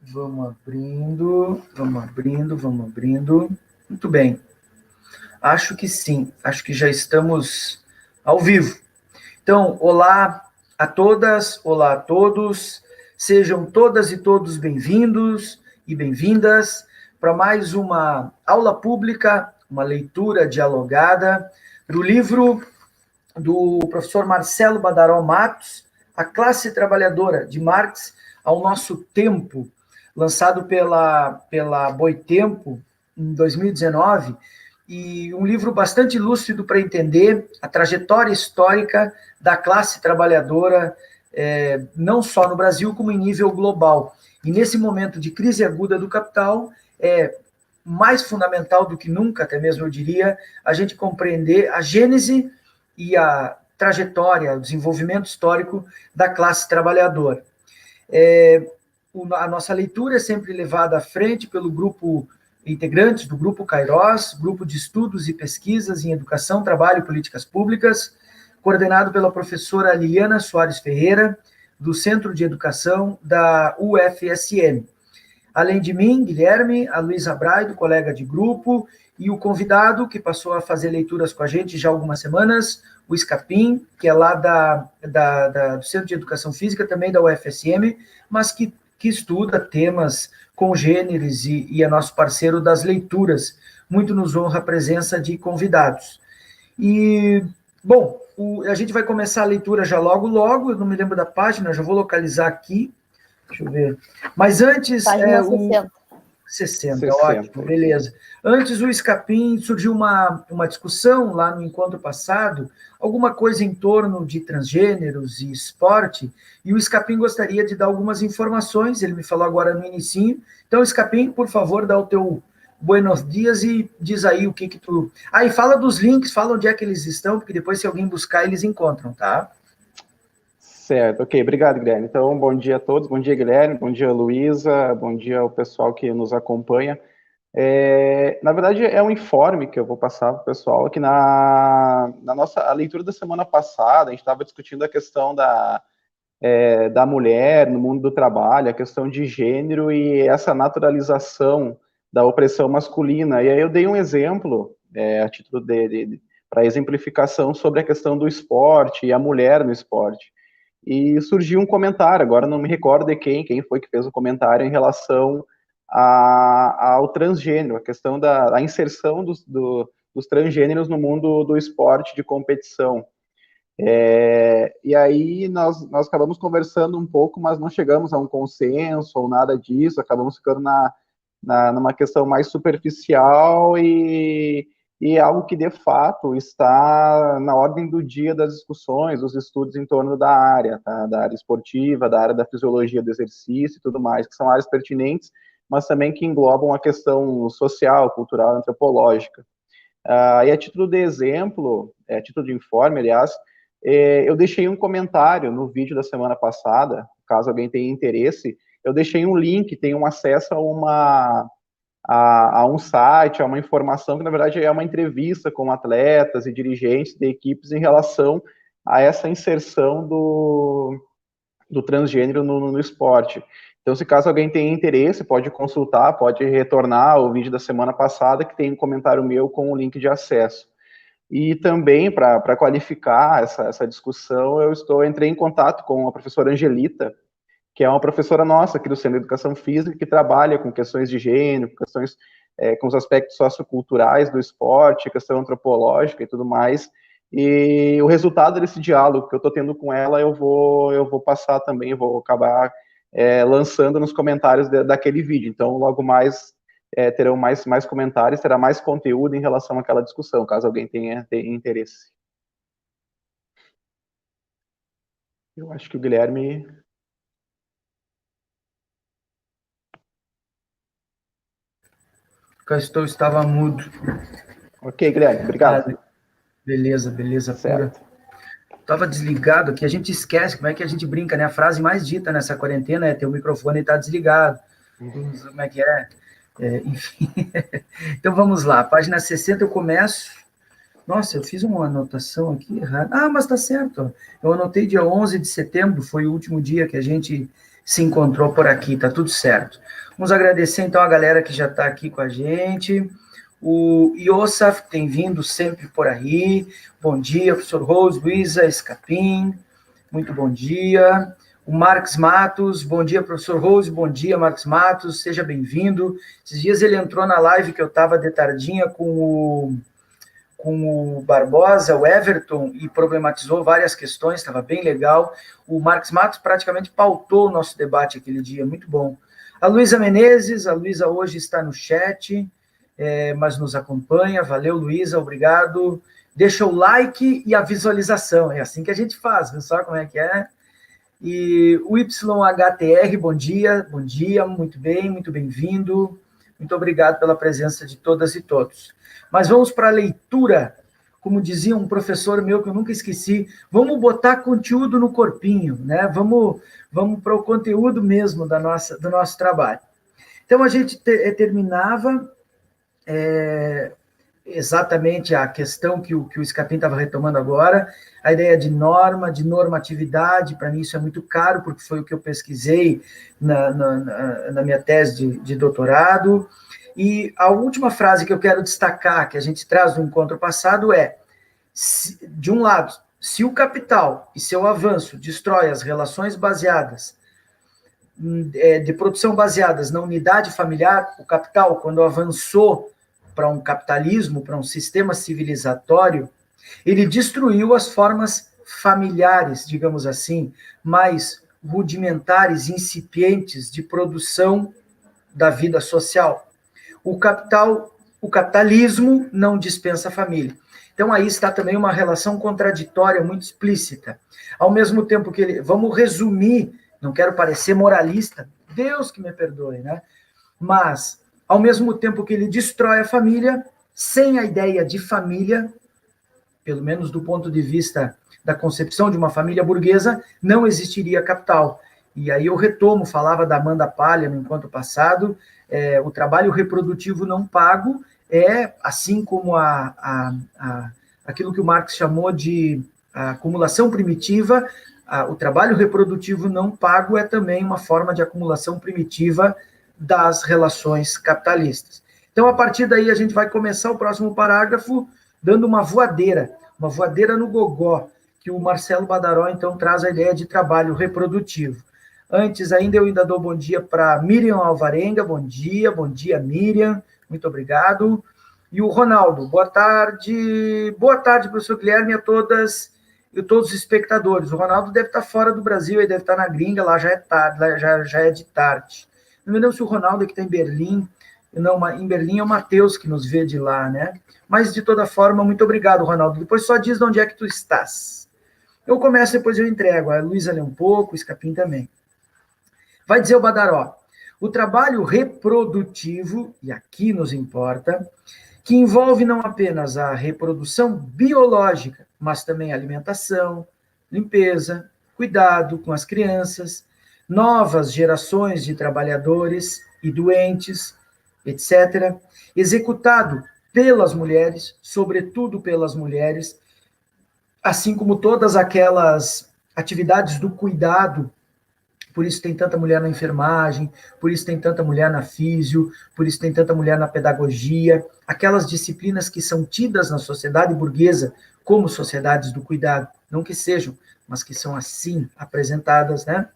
Vamos abrindo, vamos abrindo, vamos abrindo. Muito bem. Acho que sim, acho que já estamos ao vivo. Então, olá a todas, olá a todos. Sejam todas e todos bem-vindos e bem-vindas para mais uma aula pública, uma leitura dialogada do livro do professor Marcelo Badaró Matos, A Classe Trabalhadora, de Marx ao Nosso Tempo, lançado pela Boitempo em 2019, e um livro bastante lúcido para entender a trajetória histórica da classe trabalhadora, não só no Brasil, como em nível global. E nesse momento de crise aguda do capital, é mais fundamental do que nunca, até mesmo eu diria, a gente compreender a gênese e a trajetória, o desenvolvimento histórico da classe trabalhadora. A nossa leitura é sempre levada à frente pelo grupo integrantes do Grupo Kairos, Grupo de Estudos e Pesquisas em Educação, Trabalho e Políticas Públicas, coordenado pela professora Liliana Soares Ferreira, do Centro de Educação da UFSM. Além de mim, Guilherme, a Luísa Braido, colega de grupo, e o convidado que passou a fazer leituras com a gente já há algumas semanas, o Escapim, que é lá do Centro de Educação Física, também da UFSM, mas que estuda temas congêneres e é nosso parceiro das leituras. Muito nos honra a presença de convidados. E, bom, a gente vai começar a leitura já logo, eu não me lembro da página, já vou localizar aqui. Deixa eu ver. Mas antes... Página 60. 60, ótimo, beleza. Antes, o Escapim, surgiu uma discussão lá no encontro passado, alguma coisa em torno de transgêneros e esporte, e o Escapim gostaria de dar algumas informações, ele me falou agora no inicinho. Então, Escapim, por favor, dá o teu buenos dias e diz aí o que tu... Ah, e fala dos links, fala onde é que eles estão, porque depois, se alguém buscar, eles encontram, tá? Certo, ok, obrigado, Guilherme. Então, bom dia a todos, bom dia, Guilherme, bom dia, Luísa, bom dia ao pessoal que nos acompanha. Na verdade, é um informe que eu vou passar para o pessoal, que na nossa leitura da semana passada, a gente estava discutindo a questão da mulher no mundo do trabalho, a questão de gênero e essa naturalização da opressão masculina. E aí eu dei um exemplo, a título para exemplificação, sobre a questão do esporte e a mulher no esporte. E surgiu um comentário, agora não me recordo de quem foi que fez o comentário em relação ao transgênero, a questão da inserção dos transgêneros no mundo do esporte de competição. E aí nós acabamos conversando um pouco, mas não chegamos a um consenso ou nada disso, acabamos ficando numa questão mais superficial e algo que, de fato, está na ordem do dia das discussões, dos estudos em torno da área, tá? Da área esportiva, da área da fisiologia do exercício e tudo mais, que são áreas pertinentes, mas também que englobam a questão social, cultural, antropológica. E a título de exemplo, a título de informe, aliás, eu deixei um comentário no vídeo da semana passada, caso alguém tenha interesse, eu deixei um link, tem um acesso a um site, a uma informação que, na verdade, é uma entrevista com atletas e dirigentes de equipes em relação a essa inserção do transgênero no esporte. Então, se caso alguém tenha interesse, pode consultar, pode retornar ao vídeo da semana passada, que tem um comentário meu com o link de acesso. E também, para qualificar essa discussão, entrei em contato com a professora Angelita, que é uma professora nossa aqui do Centro de Educação Física, que trabalha com questões de gênero, questões com os aspectos socioculturais do esporte, questão antropológica e tudo mais. E o resultado desse diálogo que eu estou tendo com ela, eu vou passar também, vou acabar lançando nos comentários daquele vídeo. Então, logo mais terão mais comentários, terá mais conteúdo em relação àquela discussão, caso alguém tenha interesse. Eu acho que o Guilherme... Estava mudo. Ok, Guilherme, obrigado. Beleza, certo. Pura. Estava desligado aqui, a gente esquece como é que a gente brinca, né? A frase mais dita nessa quarentena é: teu microfone está desligado. Como é que é? Enfim. Então vamos lá, página 60 eu começo. Nossa, eu fiz uma anotação aqui errada. Ah, mas está certo. Eu anotei dia 11 de setembro, foi o último dia que a gente se encontrou por aqui, tá tudo certo. Vamos agradecer, então, a galera que já está aqui com a gente. O Iosaf tem vindo sempre por aí. Bom dia, professor Rose, Luísa, Escapim. Muito bom dia. O Marcos Matos, bom dia, professor Rose, bom dia, Marcos Matos, seja bem-vindo. Esses dias ele entrou na live que eu estava de tardinha com o Barbosa, o Everton, e problematizou várias questões, estava bem legal. O Marcos Matos praticamente pautou o nosso debate aquele dia, muito bom. A Luísa Menezes, a Luísa hoje está no chat, mas nos acompanha, valeu, Luísa, obrigado. Deixa o like e a visualização, é assim que a gente faz, viu só como é que é? E o YHTR, bom dia, muito bem, muito bem-vindo, muito obrigado pela presença de todas e todos. Mas vamos para a leitura, como dizia um professor meu que eu nunca esqueci, vamos botar conteúdo no corpinho, né? Vamos para o conteúdo mesmo do nosso trabalho. Então, a gente terminava exatamente a questão que o Escapim estava retomando agora, a ideia de norma, de normatividade. Para mim isso é muito caro, porque foi o que eu pesquisei na minha tese de doutorado. E a última frase que eu quero destacar, que a gente traz do encontro passado, é, de um lado, se o capital e seu avanço destrói as relações baseadas, de produção baseadas na unidade familiar, o capital, quando avançou para um capitalismo, para um sistema civilizatório, ele destruiu as formas familiares, digamos assim, mais rudimentares, incipientes de produção da vida social. O capitalismo não dispensa a família. Então, aí está também uma relação contraditória muito explícita. Ao mesmo tempo que ele... Vamos resumir, não quero parecer moralista, Deus que me perdoe, né? Mas, ao mesmo tempo que ele destrói a família, sem a ideia de família, pelo menos do ponto de vista da concepção de uma família burguesa, não existiria capital. E aí eu retomo, falava da Amanda Palha no encontro passado, o trabalho reprodutivo não pago é, assim como aquilo que o Marx chamou de acumulação primitiva, o trabalho reprodutivo não pago é também uma forma de acumulação primitiva das relações capitalistas. Então, a partir daí, a gente vai começar o próximo parágrafo dando uma voadeira no gogó, que o Marcelo Badaró, então, traz a ideia de trabalho reprodutivo. Antes ainda, eu ainda dou bom dia para Miriam Alvarenga, bom dia, Miriam, muito obrigado. E o Ronaldo, boa tarde, professor Guilherme, a todas e todos os espectadores. O Ronaldo deve estar fora do Brasil, ele deve estar na gringa, lá já é tarde, já é de tarde. Não me lembro se o Ronaldo que está em Berlim, não, em Berlim é o Matheus que nos vê de lá, né? Mas, de toda forma, muito obrigado, Ronaldo. Depois só diz de onde é que tu estás. Eu começo, depois eu entrego. A Luísa lê um pouco, o Escapim também. Vai dizer o Badaró, o trabalho reprodutivo, e aqui nos importa, que envolve não apenas a reprodução biológica, mas também a alimentação, limpeza, cuidado com as crianças, novas gerações de trabalhadores e doentes, etc., executado pelas mulheres, sobretudo pelas mulheres, assim como todas aquelas atividades do cuidado. Por isso tem tanta mulher na enfermagem, por isso tem tanta mulher na físio, por isso tem tanta mulher na pedagogia, aquelas disciplinas que são tidas na sociedade burguesa como sociedades do cuidado, não que sejam, mas que são assim apresentadas, né?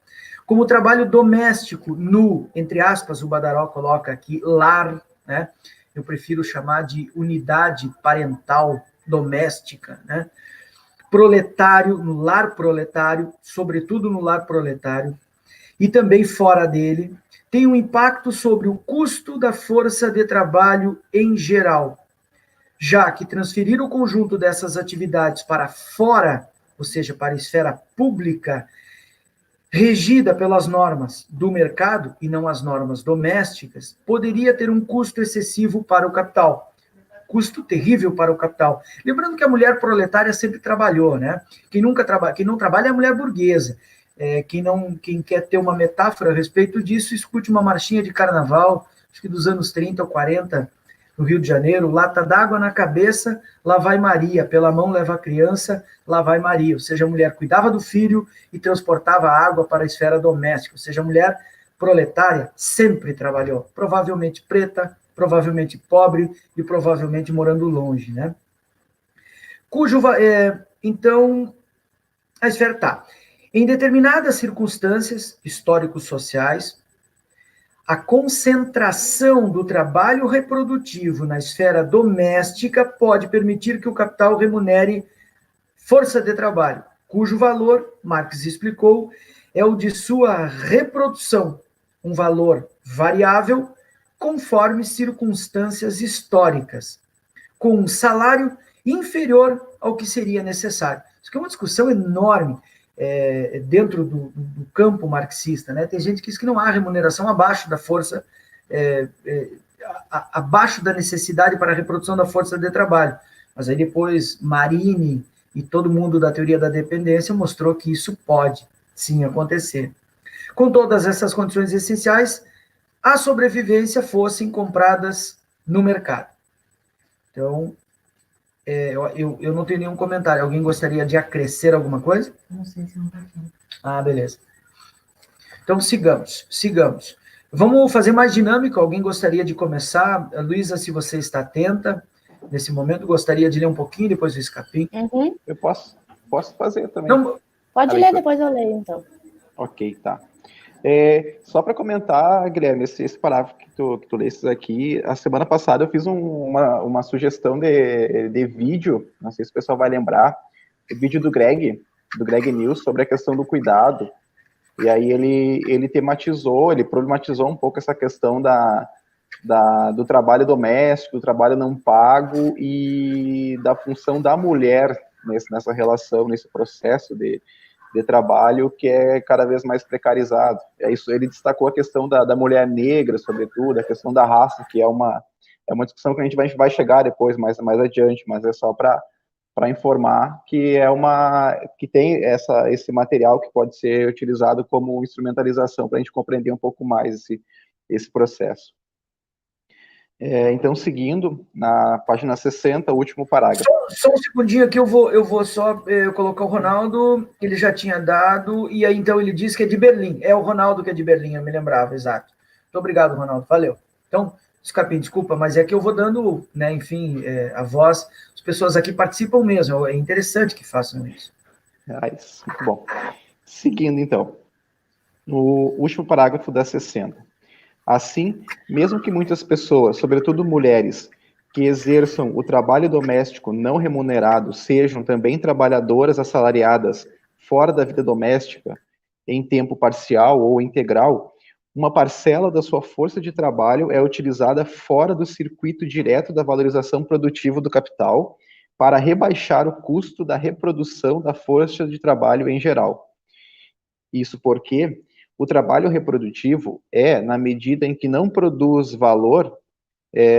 Como o trabalho doméstico no, entre aspas, o Badaró coloca aqui, lar, né? Eu prefiro chamar de unidade parental doméstica, né? Proletário, no lar proletário, sobretudo no lar proletário, e também fora dele, tem um impacto sobre o custo da força de trabalho em geral, já que transferir o conjunto dessas atividades para fora, ou seja, para a esfera pública, regida pelas normas do mercado e não as normas domésticas, poderia ter um custo excessivo para o capital. Custo terrível para o capital. Lembrando que a mulher proletária sempre trabalhou, né? Quem não trabalha é a mulher burguesa. Quem quer ter uma metáfora a respeito disso, escute uma marchinha de carnaval, acho que dos anos 30 ou 40, no Rio de Janeiro, lata d'água na cabeça, lá vai Maria, pela mão leva a criança, lá vai Maria. Ou seja, a mulher cuidava do filho e transportava água para a esfera doméstica. Ou seja, a mulher proletária sempre trabalhou, provavelmente preta, provavelmente pobre e provavelmente morando longe, né? Então, a esfera está. Em determinadas circunstâncias histórico-sociais, a concentração do trabalho reprodutivo na esfera doméstica pode permitir que o capital remunere força de trabalho, cujo valor, Marx explicou, é o de sua reprodução, um valor variável conforme circunstâncias históricas, com um salário inferior ao que seria necessário. Isso aqui é uma discussão enorme dentro do campo marxista, né? Tem gente que diz que não há remuneração abaixo da força, abaixo da necessidade para a reprodução da força de trabalho. Mas aí depois Marini e todo mundo da teoria da dependência mostrou que isso pode, sim, acontecer. Com todas essas condições essenciais, a sobrevivência fossem compradas no mercado. Então, eu não tenho nenhum comentário. Alguém gostaria de acrescer alguma coisa? Não sei se não está aqui. Ah, beleza. Então, sigamos. Vamos fazer mais dinâmico. Alguém gostaria de começar? Luísa, se você está atenta, nesse momento, gostaria de ler um pouquinho, depois o escapim. Uhum. Eu posso fazer também. Não, pode ler, depois eu leio, então. Ok, tá. Só para comentar, Guilherme, esse parágrafo que tu leste aqui, a semana passada eu fiz uma sugestão de vídeo, não sei se o pessoal vai lembrar, o vídeo do Greg News, sobre a questão do cuidado, e aí ele problematizou um pouco essa questão do trabalho doméstico, do trabalho não pago e da função da mulher nessa relação, nesse processo de trabalho que é cada vez mais precarizado. Ele destacou a questão da mulher negra, sobretudo, a questão da raça, que é uma discussão que a gente vai chegar depois, mais adiante, mas é só para informar que que tem esse material que pode ser utilizado como instrumentalização para a gente compreender um pouco mais esse processo. Então, seguindo, na página 60, o último parágrafo. Só um segundinho aqui, eu vou só colocar o Ronaldo, que ele já tinha dado, e aí então ele diz que é de Berlim. É o Ronaldo que é de Berlim, eu me lembrava, exato. Muito obrigado, Ronaldo, valeu. Então, Escapim, desculpa, mas é que eu vou dando, né, enfim, a voz, as pessoas aqui participam mesmo, é interessante que façam isso. Isso, muito bom. Seguindo, então, no último parágrafo da 60. Assim, mesmo que muitas pessoas, sobretudo mulheres, que exerçam o trabalho doméstico não remunerado sejam também trabalhadoras assalariadas fora da vida doméstica, em tempo parcial ou integral, uma parcela da sua força de trabalho é utilizada fora do circuito direto da valorização produtiva do capital para rebaixar o custo da reprodução da força de trabalho em geral. Isso porque o trabalho reprodutivo na medida em que não produz valor,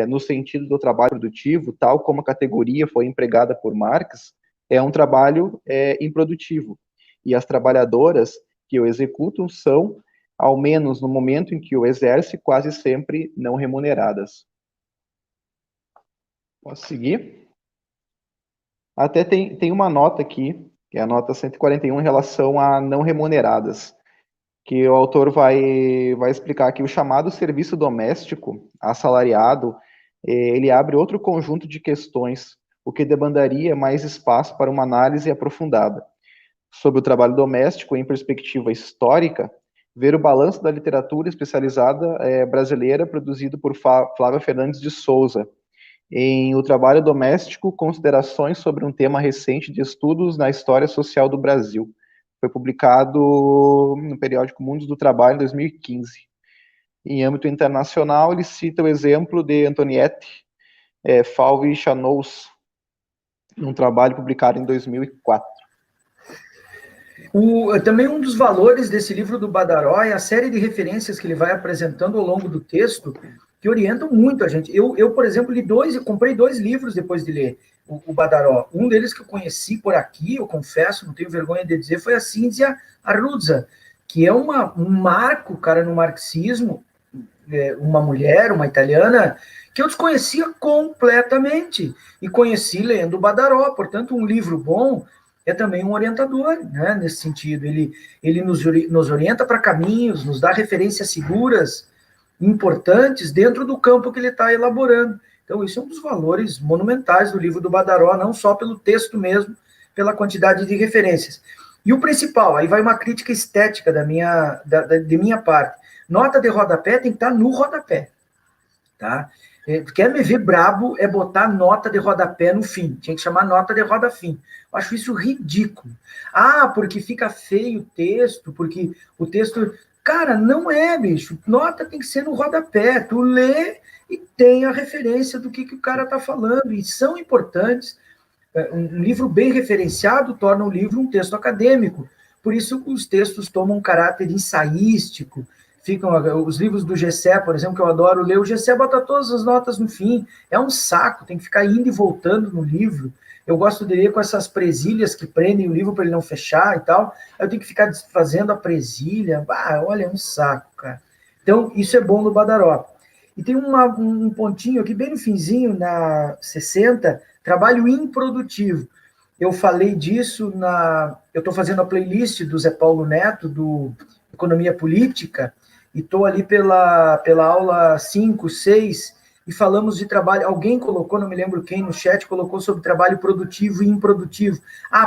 no sentido do trabalho produtivo, tal como a categoria foi empregada por Marx, é um trabalho improdutivo. E as trabalhadoras que o executam são, ao menos no momento em que o exerce, quase sempre não remuneradas. Posso seguir? Até tem uma nota aqui, que é a nota 141, em relação a não remuneradas, que o autor vai explicar que o chamado serviço doméstico assalariado, ele abre outro conjunto de questões, o que demandaria mais espaço para uma análise aprofundada. Sobre o trabalho doméstico em perspectiva histórica, ver o balanço da literatura especializada brasileira produzido por Flávia Fernandes de Souza, em O Trabalho Doméstico, Considerações sobre um tema recente de estudos na história social do Brasil. Foi publicado no periódico Mundos do Trabalho, em 2015. Em âmbito internacional, ele cita o exemplo de Antoniette Falvi Chanous, num trabalho publicado em 2004. Também um dos valores desse livro do Badaró é a série de referências que ele vai apresentando ao longo do texto, que orientam muito a gente. Eu por exemplo, comprei 2 livros depois de ler o Badaró. Um deles que eu conheci por aqui, eu confesso, não tenho vergonha de dizer, foi a Cínzia Arruzza, que é um marco, cara, no marxismo, uma mulher, uma italiana, que eu desconhecia completamente, e conheci lendo o Badaró. Portanto, um livro bom é também um orientador, né, nesse sentido. Ele nos orienta para caminhos, nos dá referências seguras, importantes, dentro do campo que ele está elaborando. Então, isso é um dos valores monumentais do livro do Badaró, não só pelo texto mesmo, pela quantidade de referências. E o principal, aí vai uma crítica estética de minha parte. Nota de rodapé tem que estar no rodapé, tá? Quer me ver brabo é botar nota de rodapé no fim. Tinha que chamar nota de rodafim. Eu acho isso ridículo. Ah, porque fica feio o texto, porque o texto... Cara, não é, bicho. Nota tem que ser no rodapé. Tu lê e tem a referência do que o cara está falando. E são importantes. Um livro bem referenciado torna o livro um texto acadêmico. Por isso, os textos tomam um caráter ensaístico. Ficam os livros do Gessé, por exemplo, que eu adoro ler. O Gessé bota todas as notas no fim. É um saco, tem que ficar indo e voltando no livro. Eu gosto de ler com essas presilhas que prendem o livro para ele não fechar e tal. Eu tenho que ficar desfazendo a presilha. Olha, é um saco, cara. Então, isso é bom no Badaró. E tem um pontinho aqui, bem no finzinho, na 60, trabalho improdutivo. Eu falei disso eu estou fazendo a playlist do Zé Paulo Neto, do Economia Política, e estou ali pela aula 5, 6, e falamos de trabalho. Alguém colocou, não me lembro quem, no chat, colocou sobre trabalho produtivo e improdutivo.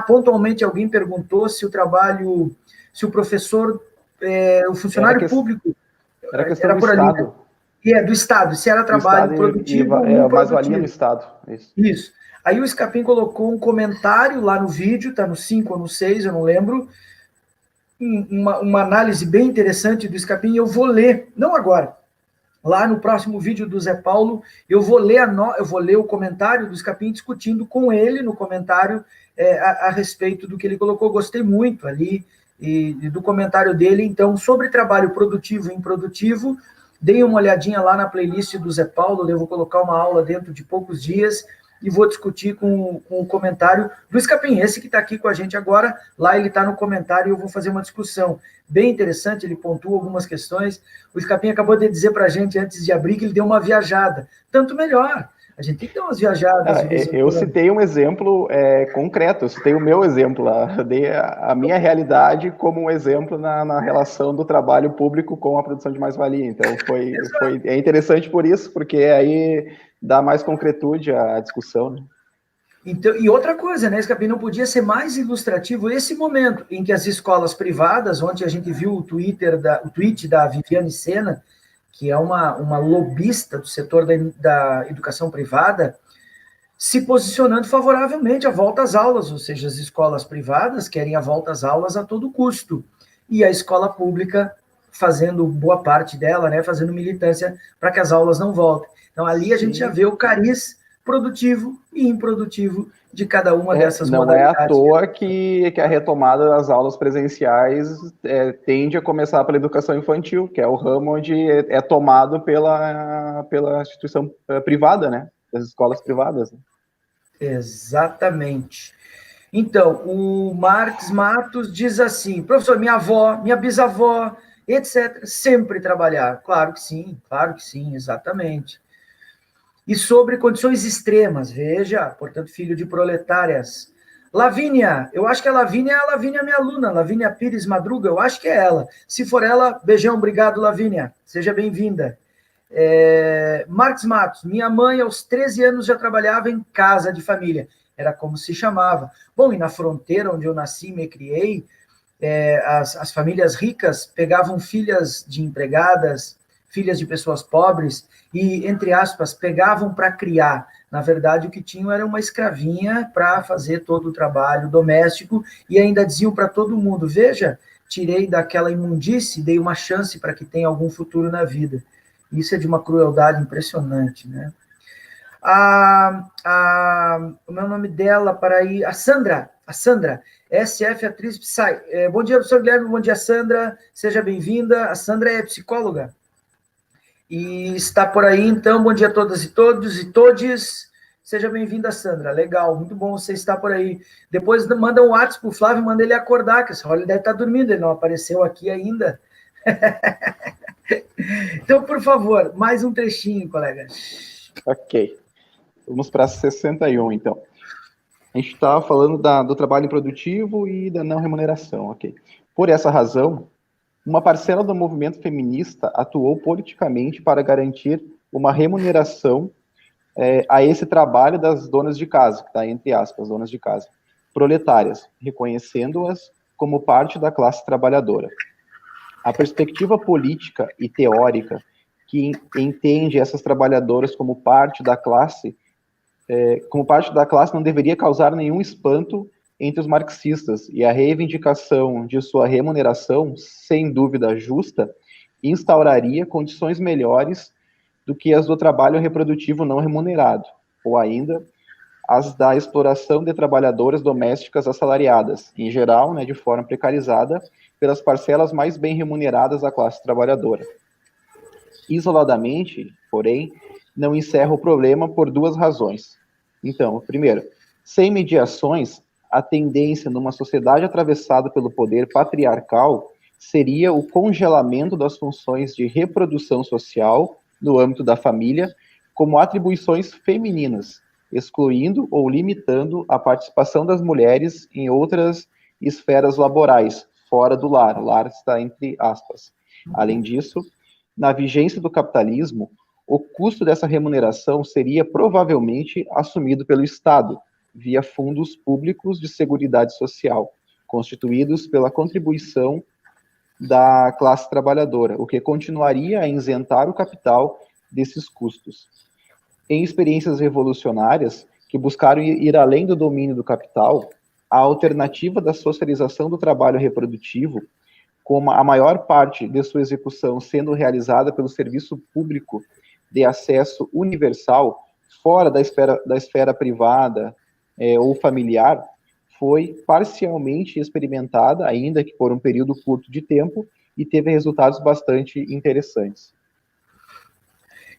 Pontualmente alguém perguntou se o professor, o funcionário público... Era questão do Estado. Do Estado, se era trabalho produtivo ou improdutivo. Mais valia no Estado. Isso. Aí o Escapim colocou um comentário lá no vídeo, está no 5 ou no 6, eu não lembro, uma análise bem interessante do Escapim, e eu vou ler, não agora, lá no próximo vídeo do Zé Paulo, eu vou ler o comentário do Escapim discutindo com ele no comentário a respeito do que ele colocou. Gostei muito ali e do comentário dele. Então, sobre trabalho produtivo e improdutivo, deem uma olhadinha lá na playlist do Zé Paulo. Eu vou colocar uma aula dentro de poucos dias e vou discutir com o comentário do Escapim, esse que está aqui com a gente agora. Lá ele está no comentário e eu vou fazer uma discussão bem interessante. Ele pontua algumas questões. O Escapim acabou de dizer para a gente, antes de abrir, que ele deu uma viajada. Tanto melhor. A gente tem que ter umas viajadas. Eu citei um exemplo concreto, eu citei o meu exemplo lá. Eu dei a minha realidade como um exemplo na relação do trabalho público com a produção de mais-valia. Então, é interessante por isso, porque aí dá mais concretude à discussão, né? Então, e outra coisa, né, Escapim, não podia ser mais ilustrativo esse momento em que as escolas privadas, onde a gente viu o tweet da Viviane Sena, que é uma lobista do setor da educação privada, se posicionando favoravelmente à volta às aulas, ou seja, as escolas privadas querem a volta às aulas a todo custo, e a escola pública fazendo boa parte dela, né, fazendo militância para que as aulas não voltem. Então, ali a gente já vê o cariz produtivo e improdutivo de cada uma dessas modalidades. Não é à toa que a retomada das aulas presenciais tende a começar pela educação infantil, que é o ramo onde é tomado pela instituição privada, né? Das escolas privadas. Né? Exatamente. Então, o Marcos Matos diz assim: professor, minha avó, minha bisavó, etc., sempre trabalhar. Claro que sim, exatamente. E sobre condições extremas, veja, portanto, filho de proletárias. Lavínia, eu acho que a Lavínia é minha aluna, Lavínia Pires Madruga, eu acho que é ela. Se for ela, beijão, obrigado, Lavínia, seja bem-vinda. Marcos Matos, minha mãe aos 13 anos já trabalhava em casa de família, era como se chamava. Bom, e na fronteira onde eu nasci e me criei, as famílias ricas pegavam filhas de empregadas, filhas de pessoas pobres, e, entre aspas, pegavam para criar. Na verdade, o que tinham era uma escravinha para fazer todo o trabalho doméstico, e ainda diziam para todo mundo: veja, tirei daquela imundície, dei uma chance para que tenha algum futuro na vida. Isso é de uma crueldade impressionante, né? O meu nome dela, para aí, a Sandra, SF, atriz Psy. Bom dia, professor Guilherme, bom dia, Sandra, seja bem-vinda. A Sandra é psicóloga e está por aí, então, bom dia a todas e todos e todes. Seja bem-vinda, Sandra, legal, muito bom você estar por aí. Depois manda um WhatsApp para o Flávio, manda ele acordar, que essa hora ele deve estar dormindo, ele não apareceu aqui ainda. Então, por favor, mais um trechinho, colega. Ok. Vamos para 61, então. A gente estava falando do trabalho improdutivo e da não remuneração, ok. Por essa razão, uma parcela do movimento feminista atuou politicamente para garantir uma remuneração a esse trabalho das donas de casa, que está entre aspas, donas de casa, proletárias, reconhecendo-as como parte da classe trabalhadora. A perspectiva política e teórica que entende essas trabalhadoras como parte da classe não deveria causar nenhum espanto entre os marxistas, e a reivindicação de sua remuneração, sem dúvida justa, instauraria condições melhores do que as do trabalho reprodutivo não remunerado, ou ainda as da exploração de trabalhadoras domésticas assalariadas, em geral, de forma precarizada, pelas parcelas mais bem remuneradas da classe trabalhadora. Isoladamente, porém, não encerra o problema por duas razões. Então, primeiro, sem mediações, a tendência numa sociedade atravessada pelo poder patriarcal seria o congelamento das funções de reprodução social no âmbito da família como atribuições femininas, excluindo ou limitando a participação das mulheres em outras esferas laborais, fora do lar. O lar está entre aspas. Além disso, na vigência do capitalismo, o custo dessa remuneração seria provavelmente assumido pelo Estado, via fundos públicos de seguridade social, constituídos pela contribuição da classe trabalhadora, o que continuaria a isentar o capital desses custos. Em experiências revolucionárias que buscaram ir além do domínio do capital, a alternativa da socialização do trabalho reprodutivo, com a maior parte de sua execução sendo realizada pelo serviço público de acesso universal, fora da esfera privada ou familiar, foi parcialmente experimentada, ainda que por um período curto de tempo, e teve resultados bastante interessantes.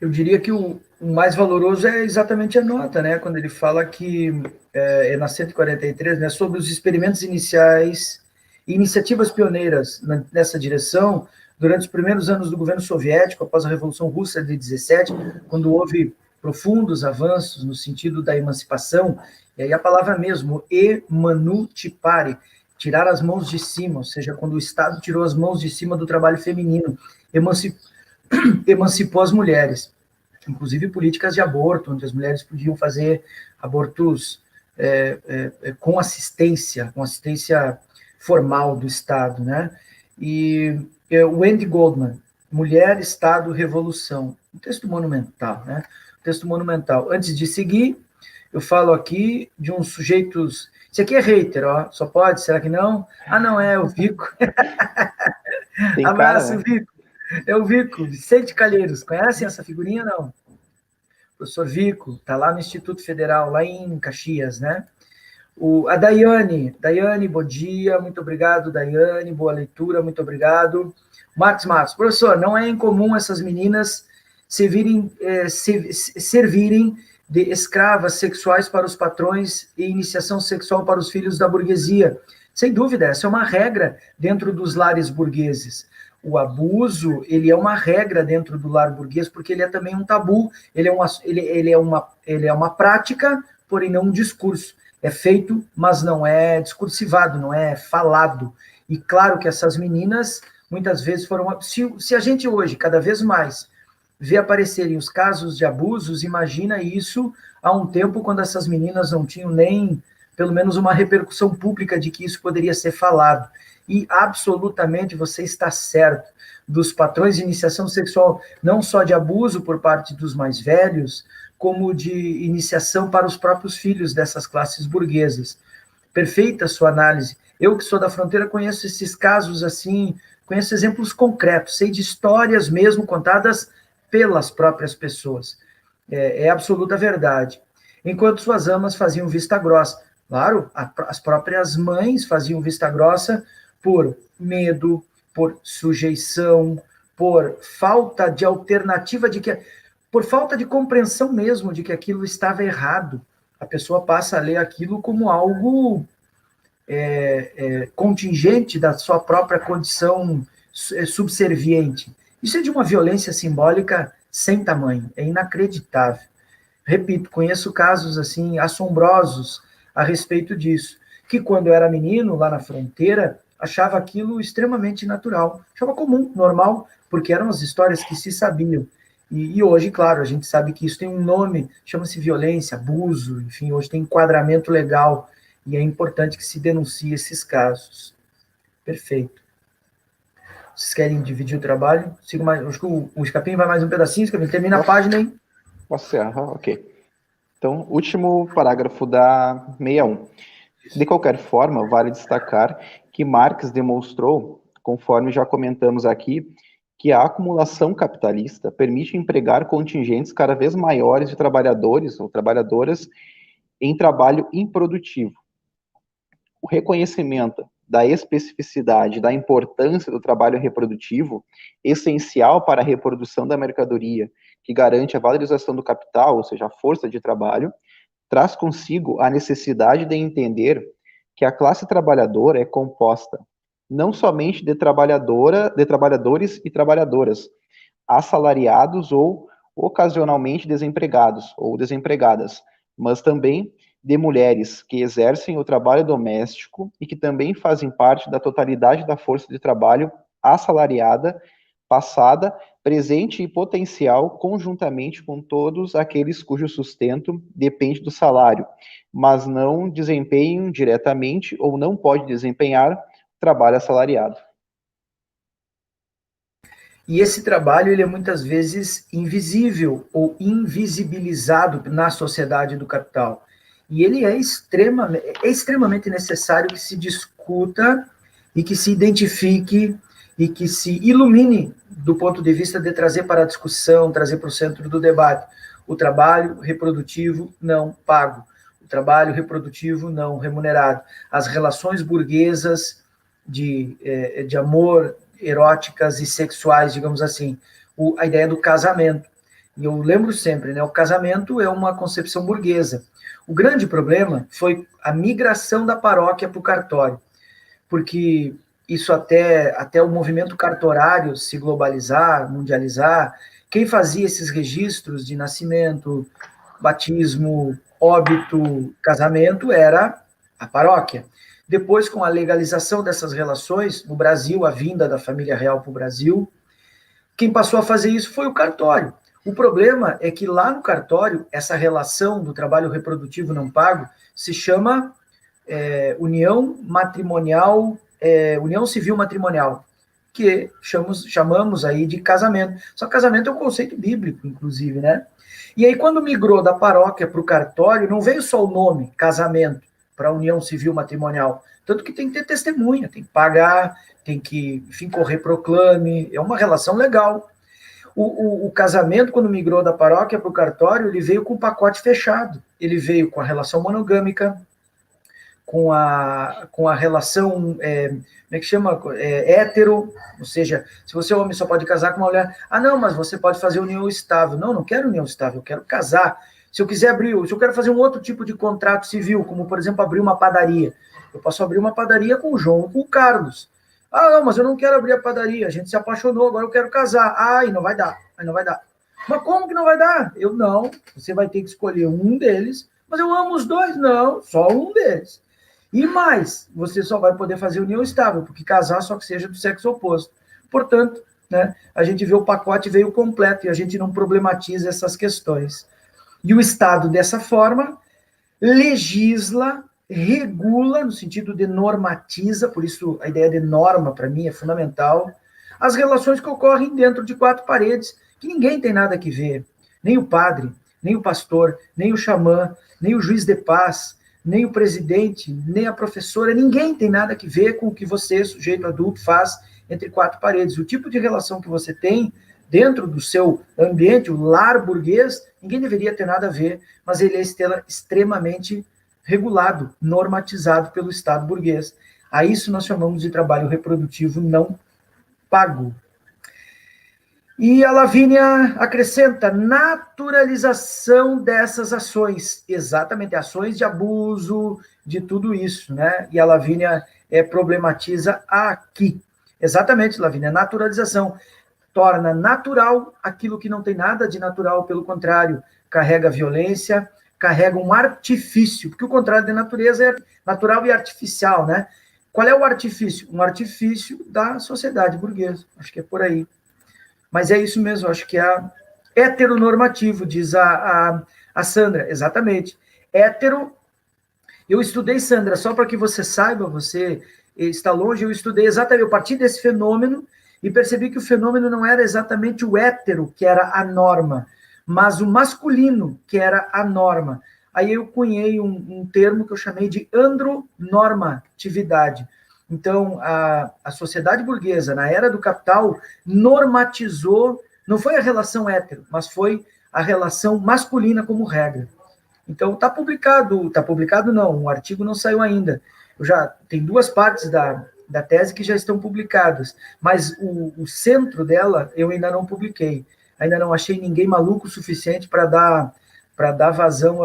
Eu diria que o mais valoroso é exatamente a nota, né? Quando ele fala que, na 143, né, sobre os experimentos iniciais e iniciativas pioneiras nessa direção, durante os primeiros anos do governo soviético, após a Revolução Russa de 17, quando houve profundos avanços no sentido da emancipação, e aí a palavra mesmo, emancipare, tirar as mãos de cima, ou seja, quando o Estado tirou as mãos de cima do trabalho feminino, emancipou as mulheres, inclusive políticas de aborto, onde as mulheres podiam fazer abortos com assistência formal do Estado, né? E Wendy Goldman, Mulher, Estado, Revolução, um texto monumental, né? Um texto monumental. Antes de seguir, eu falo aqui de uns sujeitos. Esse aqui é hater, ó. Só pode? Será que não? Ah, não é, o Vico. Abraço, cara, né? Vico. É o Vico, Vicente Calheiros. Conhecem essa figurinha, não? O professor Vico, está lá no Instituto Federal, lá em Caxias, né? A Daiane, bom dia, muito obrigado, Daiane, boa leitura, muito obrigado. Marcos, professor, não é incomum essas meninas servirem de escravas sexuais para os patrões e iniciação sexual para os filhos da burguesia. Sem dúvida, essa é uma regra dentro dos lares burgueses. O abuso, ele é uma regra dentro do lar burguês, porque ele é também um tabu, ele é uma prática, porém não um discurso. É feito, mas não é discursivado, não é falado. E claro que essas meninas, muitas vezes foram... Se a gente hoje, cada vez mais, vê aparecerem os casos de abusos, imagina isso há um tempo, quando essas meninas não tinham nem, pelo menos, uma repercussão pública de que isso poderia ser falado. E absolutamente você está certo, dos patrões de iniciação sexual, não só de abuso por parte dos mais velhos, como de iniciação para os próprios filhos dessas classes burguesas. Perfeita a sua análise. Eu, que sou da fronteira, conheço esses casos assim, conheço exemplos concretos, sei de histórias mesmo contadas pelas próprias pessoas. É absoluta verdade. Enquanto suas amas faziam vista grossa. Claro, as próprias mães faziam vista grossa por medo, por sujeição, por falta de alternativa por falta de compreensão mesmo de que aquilo estava errado. A pessoa passa a ler aquilo como algo contingente da sua própria condição subserviente. Isso é de uma violência simbólica sem tamanho, é inacreditável. Repito, conheço casos assim assombrosos a respeito disso, que quando eu era menino, lá na fronteira, achava aquilo extremamente natural, achava comum, normal, porque eram as histórias que se sabiam. E hoje, claro, a gente sabe que isso tem um nome, chama-se violência, abuso, enfim, hoje tem enquadramento legal, e é importante que se denuncie esses casos. Perfeito. Vocês querem dividir o trabalho? Sigo mais, acho que o Escapim vai mais um pedacinho, Escapim, termina a página, hein? Posso ser, ok. Então, último parágrafo da 61. De qualquer forma, vale destacar que Marx demonstrou, conforme já comentamos aqui, que a acumulação capitalista permite empregar contingentes cada vez maiores de trabalhadores ou trabalhadoras em trabalho improdutivo. O reconhecimento da especificidade, da importância do trabalho reprodutivo, essencial para a reprodução da mercadoria, que garante a valorização do capital, ou seja, a força de trabalho, traz consigo a necessidade de entender que a classe trabalhadora é composta não somente de trabalhadores e trabalhadoras, assalariados ou ocasionalmente desempregados ou desempregadas, mas também de mulheres que exercem o trabalho doméstico e que também fazem parte da totalidade da força de trabalho assalariada, passada, presente e potencial, conjuntamente com todos aqueles cujo sustento depende do salário, mas não desempenham diretamente ou não pode desempenhar trabalho assalariado. E esse trabalho ele é muitas vezes invisível ou invisibilizado na sociedade do capital. E ele é extremamente necessário que se discuta e que se identifique e que se ilumine do ponto de vista de trazer para a discussão, trazer para o centro do debate o trabalho reprodutivo não pago, o trabalho reprodutivo não remunerado, as relações burguesas de amor, eróticas e sexuais, digamos assim, a ideia do casamento. E eu lembro sempre, né, o casamento é uma concepção burguesa. O grande problema foi a migração da paróquia para o cartório, porque isso até o movimento cartorário se globalizar, mundializar, quem fazia esses registros de nascimento, batismo, óbito, casamento era a paróquia. Depois, com a legalização dessas relações, no Brasil, a vinda da família real para o Brasil, quem passou a fazer isso foi o cartório. O problema é que lá no cartório, essa relação do trabalho reprodutivo não pago se chama união matrimonial, união civil matrimonial, que chamamos aí de casamento. Só que casamento é um conceito bíblico, inclusive, né? E aí, quando migrou da paróquia para o cartório, não veio só o nome, casamento, para união civil matrimonial. Tanto que tem que ter testemunha, tem que pagar, tem que, enfim, correr proclame, é uma relação legal. O casamento, quando migrou da paróquia para o cartório, ele veio com um pacote fechado. Ele veio com a relação monogâmica, com a relação, como é que chama? Hétero, ou seja, se você é homem só pode casar com uma mulher. Ah, não, mas você pode fazer união estável. Não, não quero união estável, eu quero casar. Se eu quero fazer um outro tipo de contrato civil, como, por exemplo, abrir uma padaria, eu posso abrir uma padaria com o João ou com o Carlos. Ah, não, mas eu não quero abrir a padaria, a gente se apaixonou, agora eu quero casar. Ah, e não vai dar, aí não vai dar. Mas como que não vai dar? Eu não, você vai ter que escolher um deles, mas eu amo os dois. Não, só um deles. E mais, você só vai poder fazer união estável, porque casar só que seja do sexo oposto. Portanto, né, a gente vê o pacote veio completo e a gente não problematiza essas questões. E o Estado, dessa forma, legisla, regula, no sentido de normatiza, por isso a ideia de norma, para mim, é fundamental, as relações que ocorrem dentro de quatro paredes, que ninguém tem nada que ver, nem o padre, nem o pastor, nem o xamã, nem o juiz de paz, nem o presidente, nem a professora, ninguém tem nada que ver com o que você, sujeito adulto, faz entre quatro paredes. O tipo de relação que você tem dentro do seu ambiente, o lar burguês, ninguém deveria ter nada a ver, mas ele é extremamente regulado, normatizado pelo Estado burguês. A isso nós chamamos de trabalho reprodutivo não pago. E a Lavínia acrescenta naturalização dessas ações, exatamente, ações de abuso, de tudo isso, né? E a Lavínia problematiza aqui. Exatamente, Lavínia, naturalização. torna natural aquilo que não tem nada de natural, pelo contrário, carrega violência, carrega um artifício, porque o contrário de natureza é natural e artificial, né? Qual é o artifício? Um artifício da sociedade burguesa, acho que é por aí. Mas é isso mesmo, acho que é heteronormativo, diz a Sandra, exatamente. Eu estudei, Sandra, só para que você saiba, você está longe, eu estudei exatamente, eu parti desse fenômeno e percebi que o fenômeno não era exatamente o hétero, que era a norma, mas o masculino, que era a norma. Aí eu cunhei um termo que eu chamei de andronormatividade. Então, a sociedade burguesa, na era do capital, normatizou, não foi a relação hétero, mas foi a relação masculina como regra. Então, está publicado não, o artigo não saiu ainda. Tem 2 partes da tese que já estão publicadas, mas o centro dela eu ainda não publiquei. Ainda não achei ninguém maluco o suficiente para dar vazão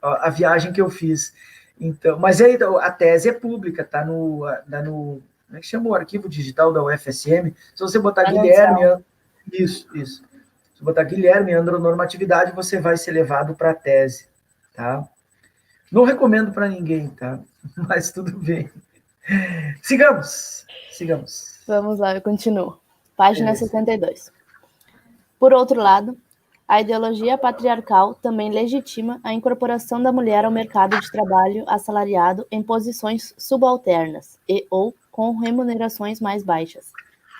à viagem que eu fiz. Então, mas aí a tese é pública, está no como é que chama o arquivo digital da UFSM? Se você botar Guilherme, isso. Se botar Guilherme andronormatividade, você vai ser levado para a tese, tá? Não recomendo para ninguém, tá? Mas tudo bem. Sigamos. Vamos lá, eu continuo. Página 62. Por outro lado, a ideologia patriarcal também legitima a incorporação da mulher ao mercado de trabalho assalariado em posições subalternas ou com remunerações mais baixas.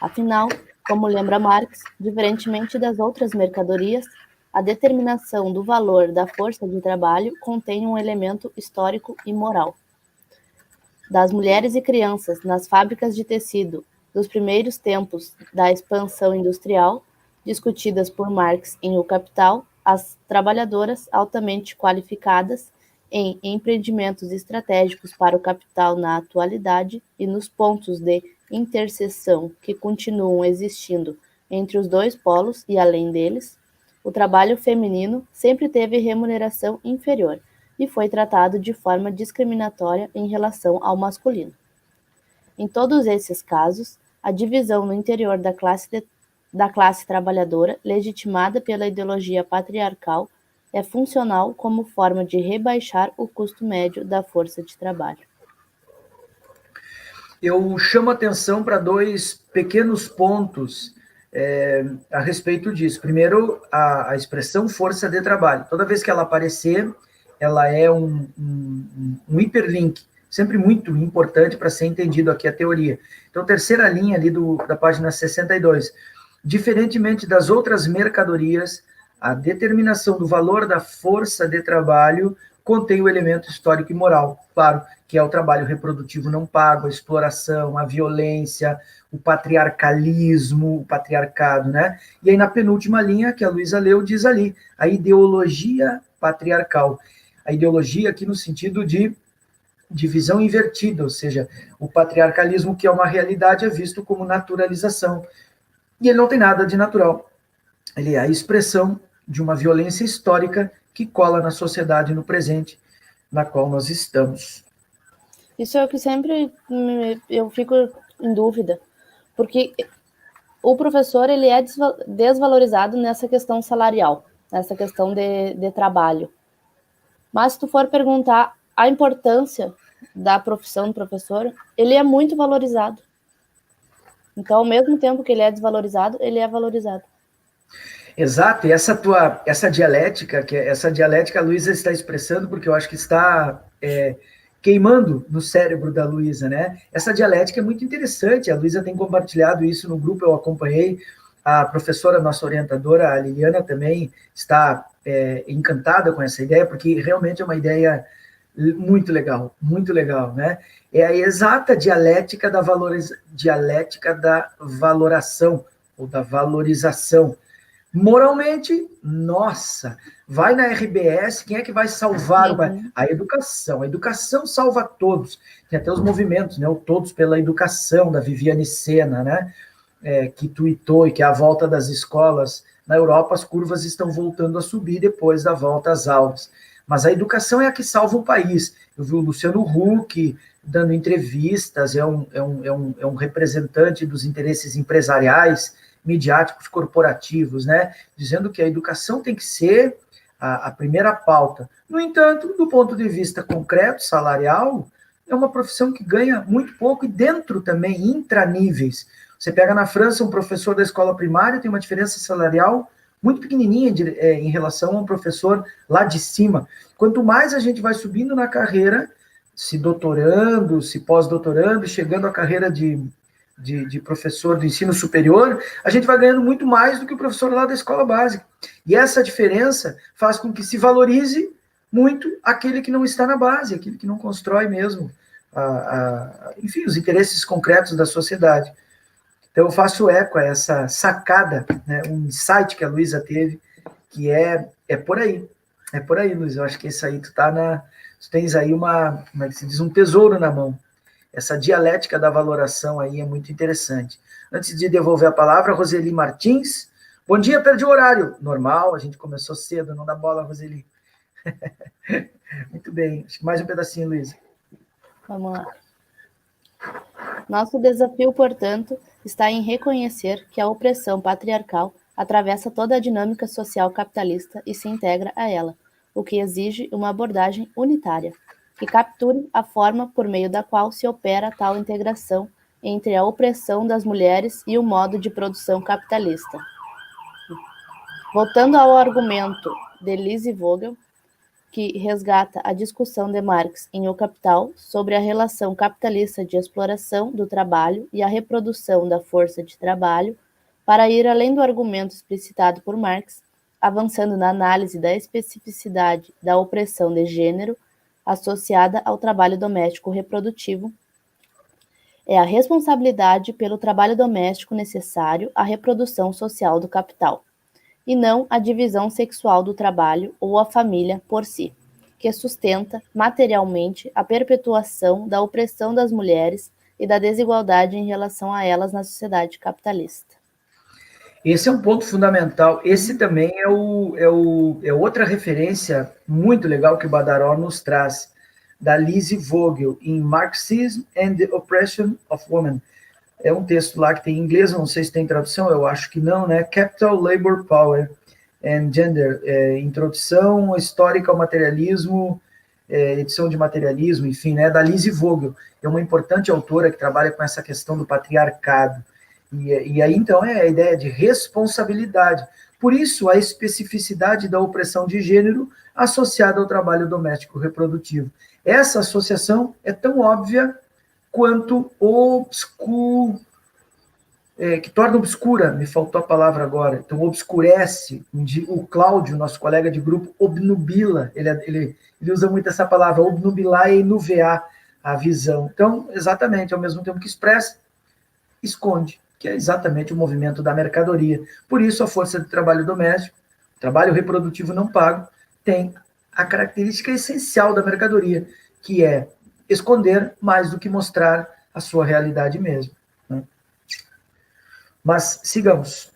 Afinal, como lembra Marx, diferentemente das outras mercadorias, a determinação do valor da força de trabalho contém um elemento histórico e moral. Das mulheres e crianças nas fábricas de tecido dos primeiros tempos da expansão industrial, discutidas por Marx em O Capital, as trabalhadoras altamente qualificadas em empreendimentos estratégicos para o capital na atualidade e nos pontos de interseção que continuam existindo entre os 2 polos e além deles, o trabalho feminino sempre teve remuneração inferior e foi tratado de forma discriminatória em relação ao masculino. Em todos esses casos, a divisão no interior da classe trabalhadora, legitimada pela ideologia patriarcal, é funcional como forma de rebaixar o custo médio da força de trabalho. Eu chamo atenção para 2 pequenos pontos a respeito disso. Primeiro, a expressão força de trabalho. Toda vez que ela aparecer, ela é um hiperlink, sempre muito importante para ser entendido aqui a teoria. Então, terceira linha ali da página 62. Diferentemente das outras mercadorias, a determinação do valor da força de trabalho contém o elemento histórico e moral, claro, que é o trabalho reprodutivo não pago, a exploração, a violência, o patriarcalismo, o patriarcado, né? E aí na penúltima linha, que a Luísa leu, diz ali, a ideologia patriarcal. A ideologia aqui no sentido de divisão invertida, ou seja, o patriarcalismo, que é uma realidade, é visto como naturalização. E ele não tem nada de natural. Ele é a expressão de uma violência histórica que cola na sociedade no presente, na qual nós estamos. Isso é o que sempre eu fico em dúvida, porque o professor ele é desvalorizado nessa questão salarial, nessa questão de trabalho. Mas se tu for perguntar a importância da profissão do professor, ele é muito valorizado. Então, ao mesmo tempo que ele é desvalorizado, ele é valorizado. Exato, e essa dialética a Luísa está expressando, porque eu acho que está queimando no cérebro da Luísa, né? Essa dialética é muito interessante, a Luísa tem compartilhado isso no grupo, eu acompanhei, a professora, nossa orientadora, a Liliana, também está encantada com essa ideia, porque realmente é uma ideia muito legal, né? É a exata dialética da valoração, ou da valorização. Moralmente, nossa, vai na RBS, quem é que vai salvar? A educação. A educação salva todos. Tem até os movimentos, né? O Todos pela Educação, da Viviane Sena, né? Que tuitou, e que é a volta das escolas. Na Europa, as curvas estão voltando a subir depois da volta às aulas. Mas a educação é a que salva o país. Eu vi o Luciano Huck dando entrevistas, é um representante dos interesses empresariais, midiáticos corporativos, né? Dizendo que a educação tem que ser a primeira pauta. No entanto, do ponto de vista concreto, salarial, é uma profissão que ganha muito pouco e dentro também, intraníveis. Você pega na França um professor da escola primária, tem uma diferença salarial muito pequenininha em relação a um professor lá de cima. Quanto mais a gente vai subindo na carreira, se doutorando, se pós-doutorando, chegando à carreira de professor do ensino superior, a gente vai ganhando muito mais do que o professor lá da escola básica. E essa diferença faz com que se valorize muito aquele que não está na base, aquele que não constrói mesmo, enfim, os interesses concretos da sociedade. Então, eu faço eco a essa sacada, né, um insight que a Luísa teve, que é por aí. É por aí, Luísa. Eu acho que isso aí, tu tens aí como é que se diz, um tesouro na mão. Essa dialética da valoração aí é muito interessante. Antes de devolver a palavra, Roseli Martins. Bom dia, perdi o horário. Normal, a gente começou cedo, não dá bola, Roseli. Muito bem. Acho que mais um pedacinho, Luísa. Vamos lá. Nosso desafio, portanto, está em reconhecer que a opressão patriarcal atravessa toda a dinâmica social capitalista e se integra a ela, o que exige uma abordagem unitária, que capture a forma por meio da qual se opera tal integração entre a opressão das mulheres e o modo de produção capitalista. Voltando ao argumento de Lise Vogel, que resgata a discussão de Marx em O Capital sobre a relação capitalista de exploração do trabalho e a reprodução da força de trabalho, para ir além do argumento explicitado por Marx, avançando na análise da especificidade da opressão de gênero associada ao trabalho doméstico reprodutivo, é a responsabilidade pelo trabalho doméstico necessário à reprodução social do capital, e não a divisão sexual do trabalho ou a família por si, que sustenta materialmente a perpetuação da opressão das mulheres e da desigualdade em relação a elas na sociedade capitalista. Esse é um ponto fundamental. Esse também é outra referência muito legal que o Badaró nos traz, da Lise Vogel, em Marxism and the Oppression of Women. É um texto lá que tem em inglês, não sei se tem tradução, eu acho que não, né? Capital, Labor, Power and Gender. Introdução histórica ao materialismo, edição de materialismo, enfim, né? Da Lise Vogel. É uma importante autora que trabalha com essa questão do patriarcado. E aí, então, é a ideia de responsabilidade. Por isso, a especificidade da opressão de gênero associada ao trabalho doméstico reprodutivo. Essa associação é tão óbvia quanto que torna obscura, me faltou a palavra agora, então obscurece, o Cláudio, nosso colega de grupo, obnubila, ele usa muito essa palavra, obnubilar e enuvear a visão. Então, exatamente, ao mesmo tempo que expressa, esconde, que é exatamente o movimento da mercadoria. Por isso, a força de trabalho doméstico, trabalho reprodutivo não pago, tem a característica essencial da mercadoria, que é esconder mais do que mostrar a sua realidade mesmo. Né? Mas sigamos.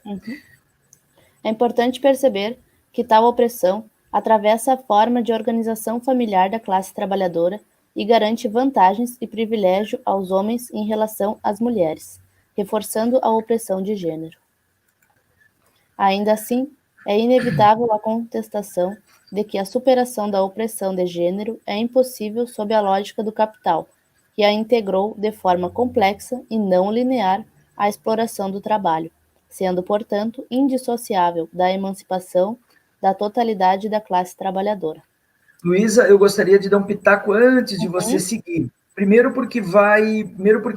É importante perceber que tal opressão atravessa a forma de organização familiar da classe trabalhadora e garante vantagens e privilégio aos homens em relação às mulheres, reforçando a opressão de gênero. Ainda assim, é inevitável a contestação de que a superação da opressão de gênero é impossível sob a lógica do capital, que a integrou de forma complexa e não linear à exploração do trabalho, sendo, portanto, indissociável da emancipação da totalidade da classe trabalhadora. Luísa, eu gostaria de dar um pitaco antes de você seguir. Primeiro porque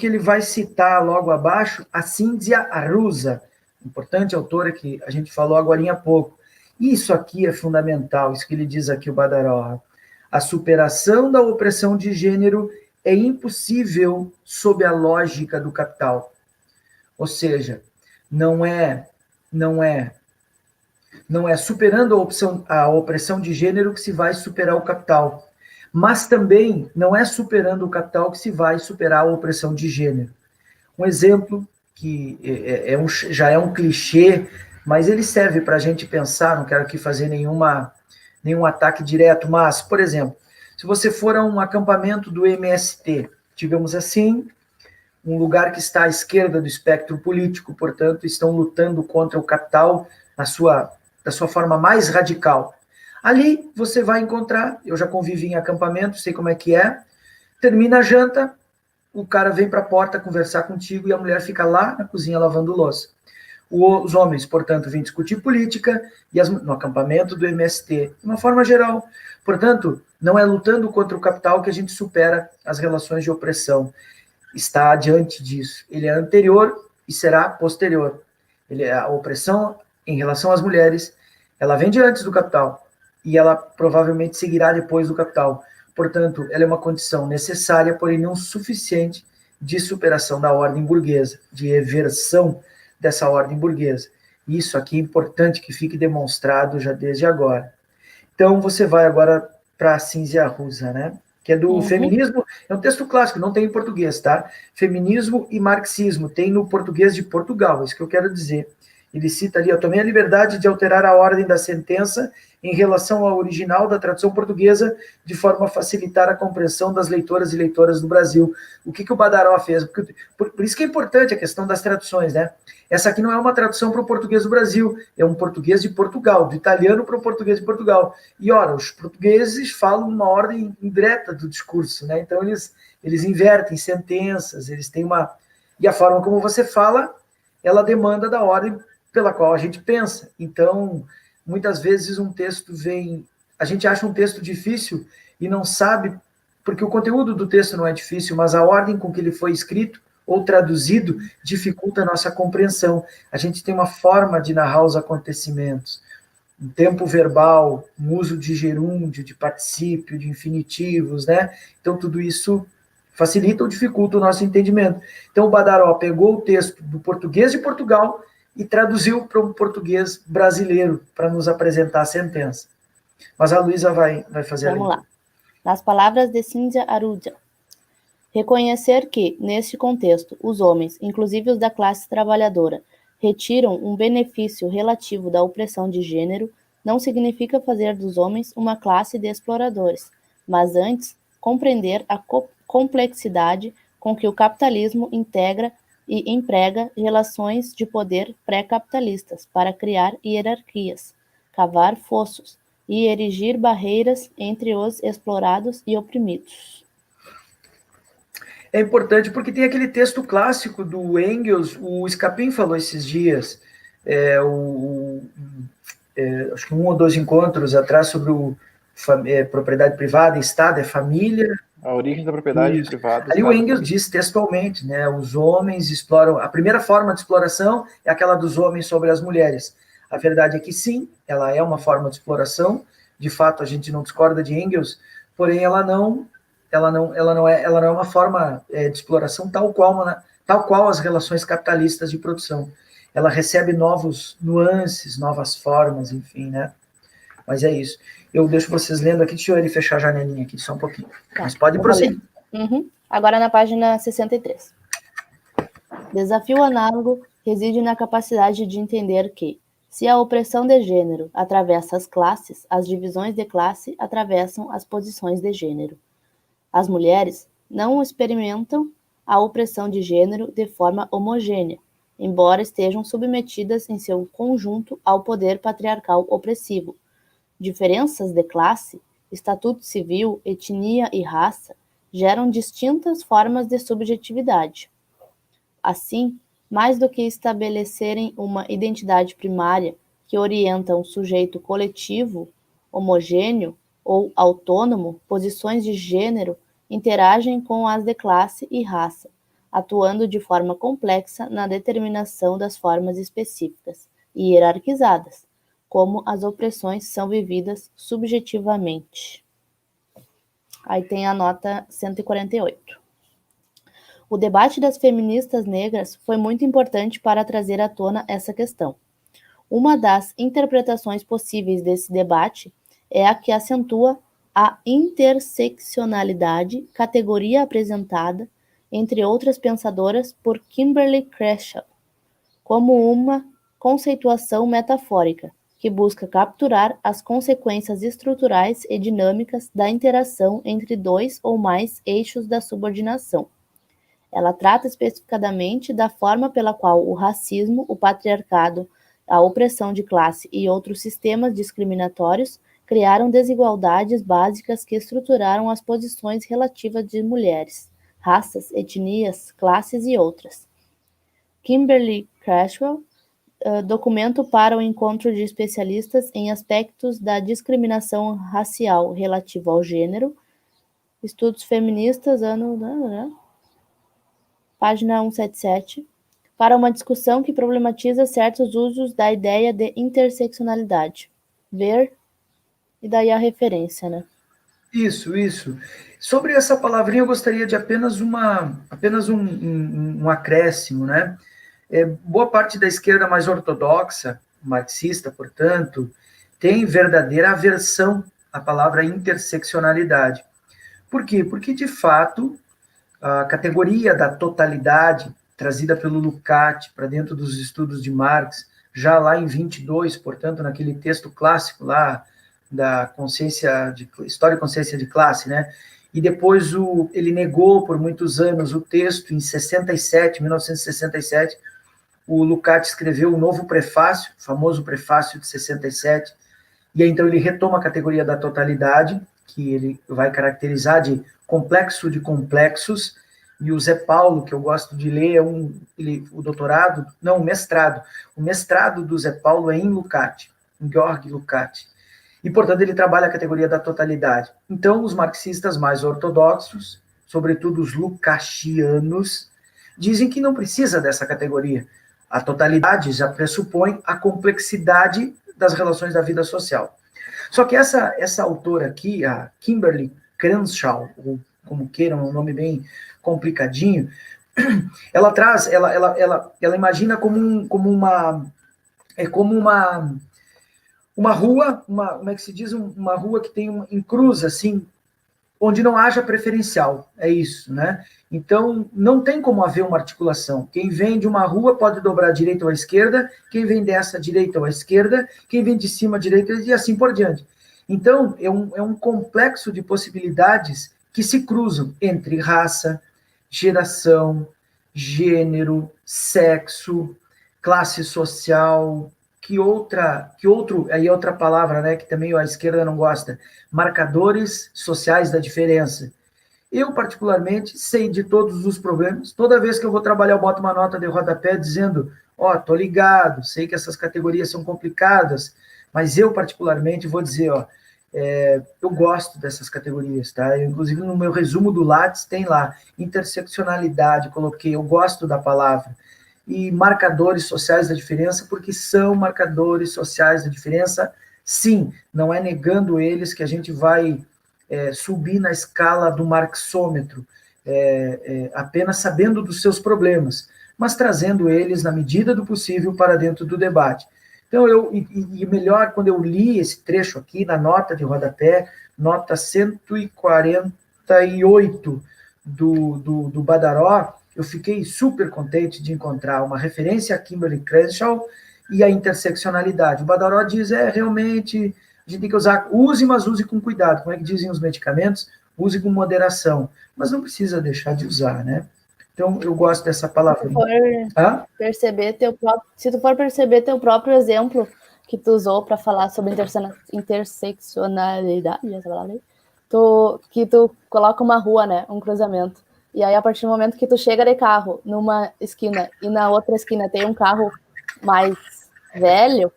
ele vai citar logo abaixo a Cíndia Arruza, importante autora que a gente falou agora há pouco. Isso aqui é fundamental, isso que ele diz aqui, o Badaró. A superação da opressão de gênero é impossível sob a lógica do capital. Ou seja, não é superando a opressão de gênero que se vai superar o capital. Mas também não é superando o capital que se vai superar a opressão de gênero. Um exemplo que já é um clichê, mas ele serve para a gente pensar, não quero aqui fazer nenhum ataque direto, mas, por exemplo, se você for a um acampamento do MST, digamos assim, um lugar que está à esquerda do espectro político, portanto, estão lutando contra o capital da sua forma mais radical. Ali você vai encontrar, eu já convivi em acampamento, sei como é que é, termina a janta, o cara vem para a porta conversar contigo e a mulher fica lá na cozinha lavando louça. Os homens, portanto, vêm discutir política e no acampamento do MST, de uma forma geral. Portanto, não é lutando contra o capital que a gente supera as relações de opressão. Está adiante disso. Ele é anterior e será posterior. A opressão em relação às mulheres, ela vem de antes do capital e ela provavelmente seguirá depois do capital. Portanto, ela é uma condição necessária, porém não suficiente de superação da ordem burguesa, de eversão dessa ordem burguesa. Isso aqui é importante que fique demonstrado já desde agora. Então, você vai agora para a Cínzia Arruza, né? Que é do feminismo, é um texto clássico, não tem em português, tá? Feminismo e marxismo, tem no português de Portugal, é isso que eu quero dizer. Ele cita ali, eu tomei a liberdade de alterar a ordem da sentença em relação ao original da tradução portuguesa, de forma a facilitar a compreensão das leitoras e leitoras do Brasil. O que o Badaró fez? Por isso que é importante a questão das traduções, né? Essa aqui não é uma tradução para o português do Brasil, é um português de Portugal, do italiano para o português de Portugal. E, ora, os portugueses falam uma ordem indireta do discurso, né? Então, eles invertem sentenças, eles têm uma... E a forma como você fala, ela demanda da ordem pela qual a gente pensa. Então, muitas vezes um texto vem... A gente acha um texto difícil e não sabe, porque o conteúdo do texto não é difícil, mas a ordem com que ele foi escrito ou traduzido dificulta a nossa compreensão. A gente tem uma forma de narrar os acontecimentos, um tempo verbal, um uso de gerúndio, de particípio, de infinitivos, né? Então, tudo isso facilita ou dificulta o nosso entendimento. Então, o Badaró pegou o texto do português de Portugal e traduziu para um português brasileiro para nos apresentar a sentença. Mas a Luísa vai fazer Vamos lá. Nas palavras de Cínzia Arruza, reconhecer que, neste contexto, os homens, inclusive os da classe trabalhadora, retiram um benefício relativo da opressão de gênero, não significa fazer dos homens uma classe de exploradores, mas antes compreender a complexidade com que o capitalismo integra e emprega relações de poder pré-capitalistas para criar hierarquias, cavar fossos e erigir barreiras entre os explorados e oprimidos. É importante porque tem aquele texto clássico do Engels, o Scapin falou esses dias, acho que 1 ou 2 encontros atrás, sobre propriedade privada, Estado, família. A origem da propriedade privada. Ali o Engels diz textualmente, né, os homens exploram, a primeira forma de exploração é aquela dos homens sobre as mulheres. A verdade é que sim, ela é uma forma de exploração, de fato a gente não discorda de Engels, porém ela não é uma forma de exploração tal qual as relações capitalistas de produção. Ela recebe novos nuances, novas formas, enfim, né? Mas é isso. Eu deixo vocês lendo aqui, deixa eu ele fechar a janelinha aqui só um pouquinho. Tá, mas pode prosseguir. Agora na página 63. Desafio análogo reside na capacidade de entender que, se a opressão de gênero atravessa as classes, as divisões de classe atravessam as posições de gênero. As mulheres não experimentam a opressão de gênero de forma homogênea, embora estejam submetidas em seu conjunto ao poder patriarcal opressivo. Diferenças de classe, estatuto civil, etnia e raça geram distintas formas de subjetividade. Assim, mais do que estabelecerem uma identidade primária que orienta um sujeito coletivo, homogêneo ou autônomo, posições de gênero interagem com as de classe e raça, atuando de forma complexa na determinação das formas específicas e hierarquizadas, como as opressões são vividas subjetivamente. Aí tem a nota 148. O debate das feministas negras foi muito importante para trazer à tona essa questão. Uma das interpretações possíveis desse debate é a que acentua a interseccionalidade, categoria apresentada, entre outras pensadoras, por Kimberly Crenshaw, como uma conceituação metafórica, que busca capturar as consequências estruturais e dinâmicas da interação entre dois ou mais eixos da subordinação. Ela trata especificadamente da forma pela qual o racismo, o patriarcado, a opressão de classe e outros sistemas discriminatórios criaram desigualdades básicas que estruturaram as posições relativas de mulheres, raças, etnias, classes e outras. Kimberly Cresswell, documento para o encontro de especialistas em aspectos da discriminação racial relativa ao gênero, Estudos Feministas, página 177, para uma discussão que problematiza certos usos da ideia de interseccionalidade. Ver, e daí a referência, né? Isso. Sobre essa palavrinha, eu gostaria de apenas um acréscimo, né? Boa parte da esquerda mais ortodoxa, marxista, portanto, tem verdadeira aversão à palavra interseccionalidade. Por quê? Porque, de fato, a categoria da totalidade, trazida pelo Lukács para dentro dos estudos de Marx, já lá em 22, portanto, naquele texto clássico lá, da História e Consciência de Classe, né? E depois ele negou por muitos anos o texto, em 1967, o Lukács escreveu o novo prefácio, o famoso prefácio de 67, e aí então ele retoma a categoria da totalidade, que ele vai caracterizar de complexo de complexos, e o Zé Paulo, que eu gosto de ler, o mestrado do Zé Paulo é em Lukács, em Georg Lukács, e, portanto, ele trabalha a categoria da totalidade. Então, os marxistas mais ortodoxos, sobretudo os lukácianos, dizem que não precisa dessa categoria. A totalidade já pressupõe a complexidade das relações da vida social. Só que essa autora aqui, a Kimberly Crenshaw, ou como queiram, é um nome bem complicadinho, ela imagina como uma rua, como é que se diz? Uma rua que tem em cruz, assim, onde não haja preferencial, é isso, né? Então, não tem como haver uma articulação. Quem vem de uma rua pode dobrar à direita ou à esquerda, quem vem dessa, direita ou à esquerda, quem vem de cima, direita, e assim por diante. Então, é um complexo de possibilidades que se cruzam entre raça, geração, gênero, sexo, classe social, aí outra palavra, né, que também a esquerda não gosta, marcadores sociais da diferença. Eu, particularmente, sei de todos os problemas. Toda vez que eu vou trabalhar, eu boto uma nota de rodapé dizendo, tô ligado, sei que essas categorias são complicadas, mas eu, particularmente, vou dizer, eu gosto dessas categorias, tá? Inclusive, no meu resumo do Lattes, tem lá, interseccionalidade, coloquei, eu gosto da palavra, e marcadores sociais da diferença, porque são marcadores sociais da diferença, sim, não é negando eles que a gente vai subir na escala do marxômetro, apenas sabendo dos seus problemas, mas trazendo eles, na medida do possível, para dentro do debate. Então, melhor, quando eu li esse trecho aqui, na nota de rodapé, nota 148 do Badaró, eu fiquei super contente de encontrar uma referência a Kimberly Crenshaw e a interseccionalidade. O Badaró diz, realmente, a gente tem que usar, mas use com cuidado. Como é que dizem os medicamentos? Use com moderação. Mas não precisa deixar de usar, né? Então, eu gosto dessa palavra. Se tu for perceber teu próprio exemplo que tu usou para falar sobre interseccionalidade, essa palavra aí, que tu coloca uma rua, né, um cruzamento. E aí, a partir do momento que tu chega de carro numa esquina e na outra esquina tem um carro mais velho,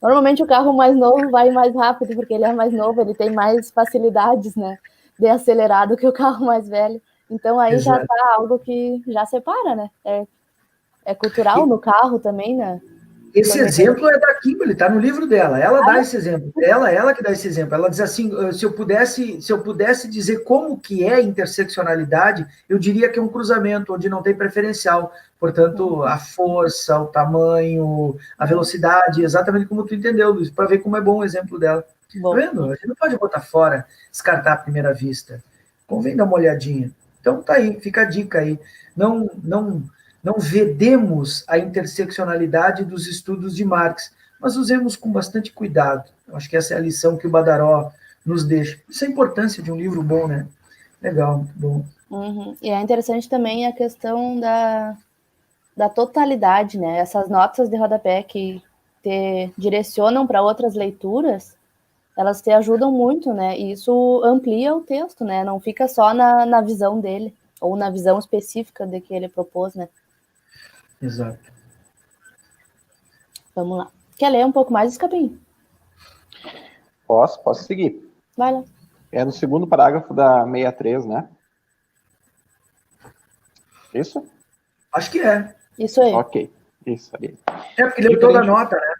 normalmente o carro mais novo vai mais rápido, porque ele é mais novo, ele tem mais facilidades, né, de acelerar do que o carro mais velho. Então, aí Exato. Já tá algo que já separa, né? É cultural no carro também, né? Esse exemplo é da Kimberly, está no livro dela. Ela dá esse exemplo. Ela que dá esse exemplo. Ela diz assim: se eu pudesse dizer como que é interseccionalidade, eu diria que é um cruzamento onde não tem preferencial. Portanto, a força, o tamanho, a velocidade, exatamente como tu entendeu, Luiz, para ver como é bom o exemplo dela. Tá vendo? A gente não pode botar fora, descartar à primeira vista. Convém dar uma olhadinha. Então tá aí, fica a dica aí. Não vedemos a interseccionalidade dos estudos de Marx, mas usemos com bastante cuidado. Eu acho que essa é a lição que o Badaró nos deixa. Isso é a importância de um livro bom, né? Legal, muito bom. Uhum. E é interessante também a questão da totalidade, né? Essas notas de rodapé que te direcionam para outras leituras, elas te ajudam muito, né? E isso amplia o texto, né? Não fica só na visão dele, ou na visão específica de que ele propôs, né? Exato. Vamos lá. Quer ler um pouco mais, Escapim? Posso seguir. Vai lá. É no segundo parágrafo da 63, né? Isso? Acho que é. Isso aí. Ok, isso ali. É porque leu toda a nota, né?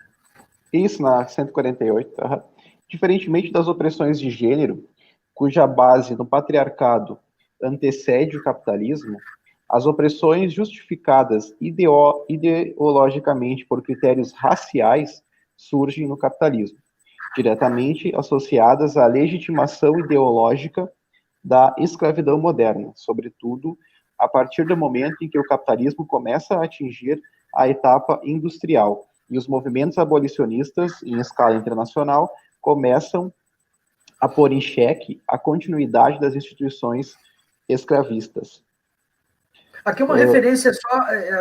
Isso, na 148. Diferentemente das opressões de gênero, cuja base no patriarcado antecede o capitalismo, as opressões justificadas ideologicamente por critérios raciais surgem no capitalismo, diretamente associadas à legitimação ideológica da escravidão moderna, sobretudo a partir do momento em que o capitalismo começa a atingir a etapa industrial e os movimentos abolicionistas em escala internacional começam a pôr em xeque a continuidade das instituições escravistas. Aqui uma referência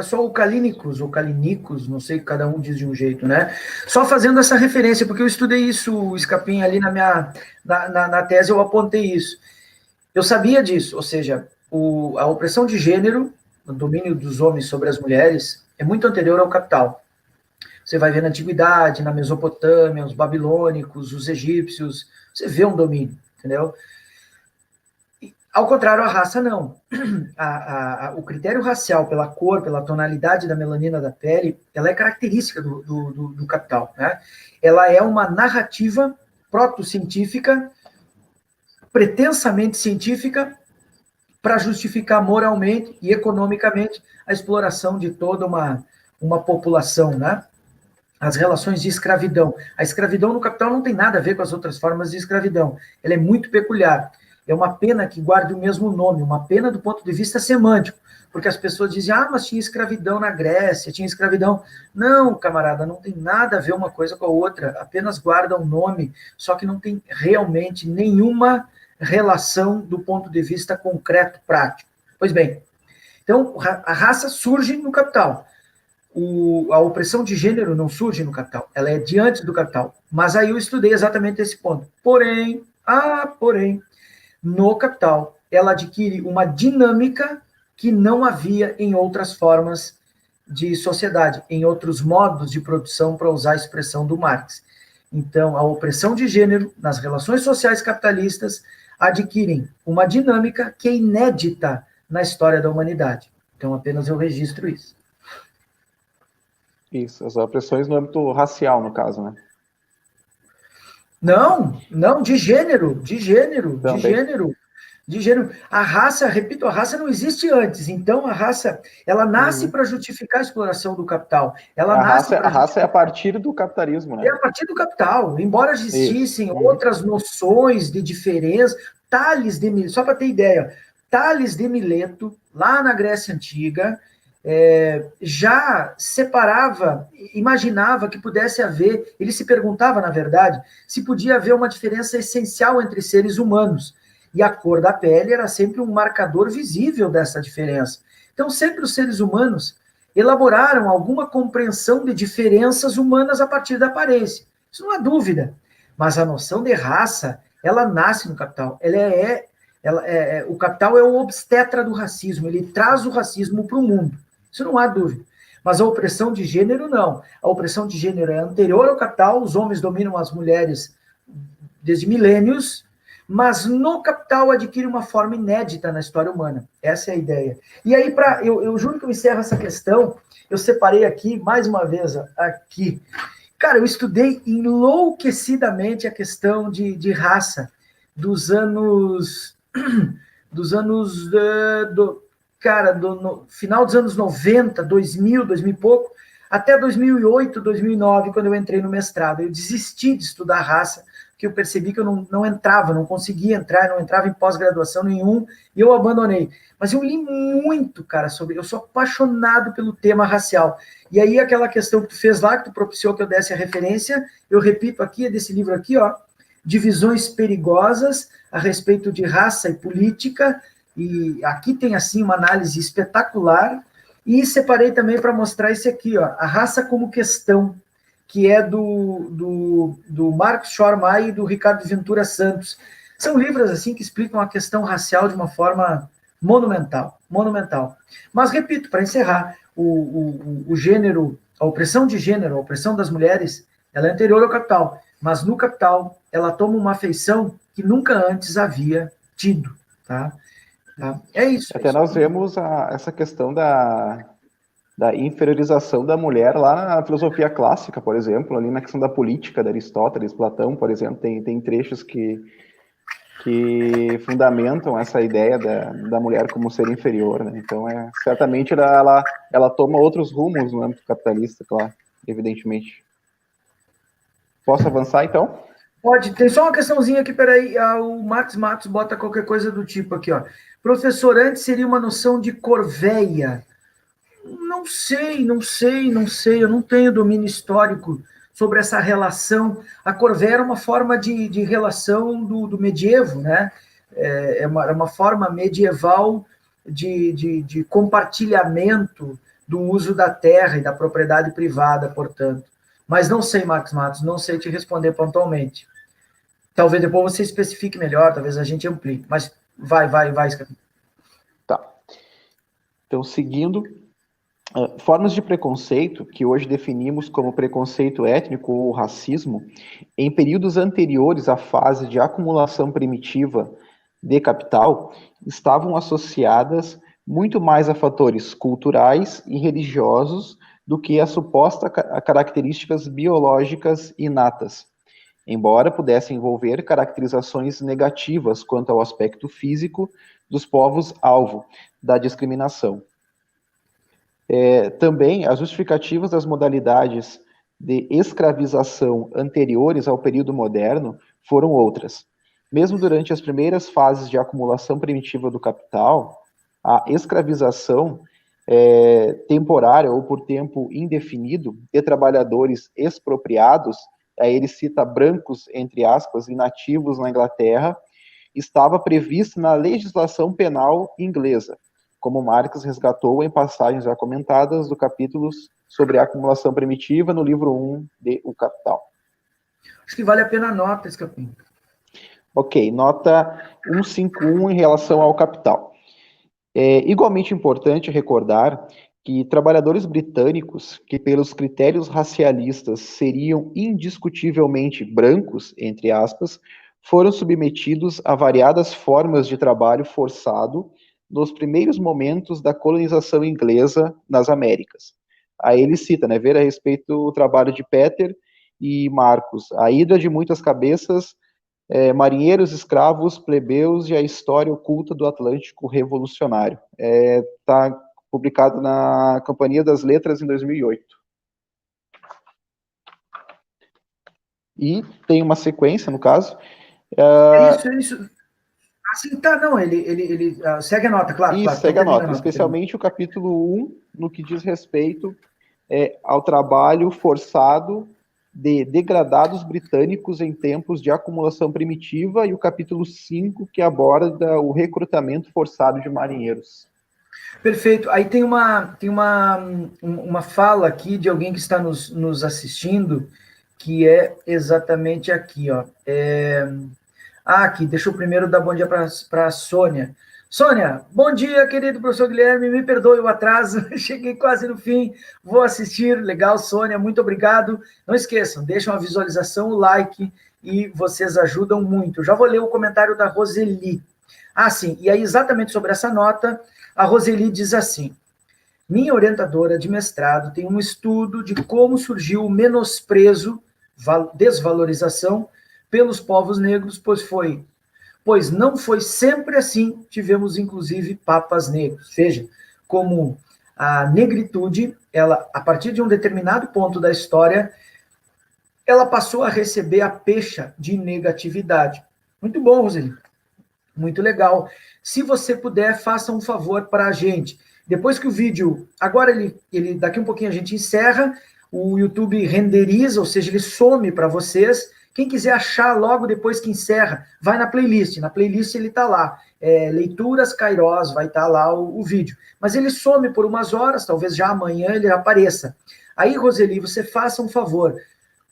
só o Kalinicos, ou Kalinicos, não sei, cada um diz de um jeito, né? Só fazendo essa referência, porque eu estudei isso, Escapim, ali na tese eu apontei isso. Eu sabia disso, ou seja, a opressão de gênero, o domínio dos homens sobre as mulheres, é muito anterior ao capital. Você vai ver na Antiguidade, na Mesopotâmia, os babilônicos, os egípcios, você vê um domínio, entendeu? Ao contrário, a raça não. O critério racial pela cor, pela tonalidade da melanina da pele, ela é característica do capital, né? Ela é uma narrativa proto-científica, pretensamente científica, para justificar moralmente e economicamente a exploração de toda uma população, né? As relações de escravidão. A escravidão no capital não tem nada a ver com as outras formas de escravidão. Ela é muito peculiar. É uma pena que guarde o mesmo nome, uma pena do ponto de vista semântico, porque as pessoas dizem, mas tinha escravidão na Grécia, tinha escravidão. Não, camarada, não tem nada a ver uma coisa com a outra, apenas guarda um nome, só que não tem realmente nenhuma relação do ponto de vista concreto, prático. Pois bem, então a raça surge no capital. A opressão de gênero não surge no capital, ela é diante do capital. Mas aí eu estudei exatamente esse ponto. Porém, no capital, ela adquire uma dinâmica que não havia em outras formas de sociedade, em outros modos de produção, para usar a expressão do Marx. Então, a opressão de gênero nas relações sociais capitalistas adquirem uma dinâmica que é inédita na história da humanidade. Então, apenas eu registro isso. Isso, as opressões no âmbito racial, no caso, né? Não, de gênero. A raça, repito, a raça não existe antes. Então, a raça, ela nasce para justificar a exploração do capital. A raça é a partir do capitalismo, né? É a partir do capital. Embora existissem outras noções de diferença, Tales de Mileto, só para ter ideia, Tales de Mileto, lá na Grécia Antiga, já separava, imaginava que pudesse haver, ele se perguntava, na verdade, se podia haver uma diferença essencial entre seres humanos, e a cor da pele era sempre um marcador visível dessa diferença. Então, sempre os seres humanos elaboraram alguma compreensão de diferenças humanas a partir da aparência. Isso não há dúvida. Mas a noção de raça, ela nasce no capital. O capital é o obstetra do racismo, ele traz o racismo para o mundo. Isso não há dúvida. Mas a opressão de gênero, não. A opressão de gênero é anterior ao capital, os homens dominam as mulheres desde milênios, mas no capital adquire uma forma inédita na história humana. Essa é a ideia. E aí, eu juro que eu encerro essa questão, eu separei aqui, mais uma vez, aqui. Cara, eu estudei enlouquecidamente a questão de raça dos anos... no final dos anos 90, 2000 e pouco, até 2008, 2009, quando eu entrei no mestrado. Eu desisti de estudar raça, porque eu percebi que eu não entrava, não conseguia entrar, não entrava em pós-graduação nenhum, e eu abandonei. Mas eu li muito, cara, eu sou apaixonado pelo tema racial. E aí aquela questão que tu fez lá, que tu propiciou que eu desse a referência, eu repito aqui, é desse livro aqui, ó, Divisões Perigosas a respeito de raça e política, e aqui tem, assim, uma análise espetacular, e separei também para mostrar esse aqui, ó, A Raça como Questão, que é do Marcos Schormay e do Ricardo Ventura Santos. São livros, assim, que explicam a questão racial de uma forma monumental. Mas, repito, para encerrar, o gênero, a opressão de gênero, a opressão das mulheres, ela é anterior ao capital, mas no capital ela toma uma feição que nunca antes havia tido, tá? É isso. Até nós vemos essa questão da inferiorização da mulher lá na filosofia clássica, por exemplo, ali na questão da política de Aristóteles, Platão, por exemplo, tem trechos que fundamentam essa ideia da mulher como ser inferior, né? Então, certamente ela toma outros rumos no âmbito capitalista, claro, evidentemente. Posso avançar, então? Pode, tem só uma questãozinha aqui, peraí, o Max Matos bota qualquer coisa do tipo aqui, ó. Professor, antes seria uma noção de corvéia. Não sei, eu não tenho domínio histórico sobre essa relação. A corvéia era uma forma de relação do medievo, né? É uma forma medieval de compartilhamento do uso da terra e da propriedade privada, portanto. Mas não sei, Max Matos, não sei te responder pontualmente. Talvez depois você especifique melhor, talvez a gente amplie. Mas vai, Scapim. Tá. Então, seguindo, formas de preconceito, que hoje definimos como preconceito étnico ou racismo, em períodos anteriores à fase de acumulação primitiva de capital, estavam associadas muito mais a fatores culturais e religiosos do que a supostas características biológicas inatas, embora pudessem envolver caracterizações negativas quanto ao aspecto físico dos povos-alvo da discriminação. Também as justificativas das modalidades de escravização anteriores ao período moderno foram outras. Mesmo durante as primeiras fases de acumulação primitiva do capital, a escravização temporária ou por tempo indefinido de trabalhadores expropriados, aí ele cita brancos, entre aspas, e nativos na Inglaterra, estava prevista na legislação penal inglesa, como Marx resgatou em passagens já comentadas do capítulo sobre a acumulação primitiva no livro 1 de O Capital. Acho que vale a pena a nota, Scapim. Ok, nota 151 em relação ao Capital. É igualmente importante recordar que trabalhadores britânicos, que pelos critérios racialistas seriam indiscutivelmente brancos, entre aspas, foram submetidos a variadas formas de trabalho forçado nos primeiros momentos da colonização inglesa nas Américas. Aí ele cita, né, ver a respeito do trabalho de Peter e Marcos, a Hidra de muitas cabeças, marinheiros, escravos, plebeus e a história oculta do Atlântico revolucionário. Está publicado na Companhia das Letras em 2008. E tem uma sequência, no caso. Isso. Assim, tá, não, ele segue a nota, claro. Isso, claro, segue a nota, especialmente o capítulo 1, no que diz respeito ao trabalho forçado de degradados britânicos em tempos de acumulação primitiva, e o capítulo 5, que aborda o recrutamento forçado de marinheiros. Perfeito. Aí tem uma fala aqui de alguém que está nos assistindo, que é exatamente aqui, ó. Aqui, deixa eu primeiro dar bom dia para a Sônia. Sônia, bom dia, querido professor Guilherme, me perdoe o atraso, cheguei quase no fim, vou assistir, legal, Sônia, muito obrigado. Não esqueçam, deixam a visualização, o like, e vocês ajudam muito. Já vou ler o comentário da Roseli. Sim, e aí exatamente sobre essa nota, a Roseli diz assim: minha orientadora de mestrado tem um estudo de como surgiu o menosprezo, desvalorização pelos povos negros, pois não foi sempre assim, tivemos inclusive papas negros. Veja, como a negritude, ela, a partir de um determinado ponto da história, ela passou a receber a pecha de negatividade. Muito bom, Roseli. Muito legal. Se você puder, faça um favor para a gente. Depois que o vídeo, agora ele daqui um pouquinho a gente encerra, o YouTube renderiza, ou seja, ele some para vocês. Quem quiser achar logo depois que encerra, vai na playlist. Na playlist ele está lá. Leituras Cairós, vai estar lá o vídeo. Mas ele some por umas horas, talvez já amanhã ele apareça. Aí, Roseli, você faça um favor.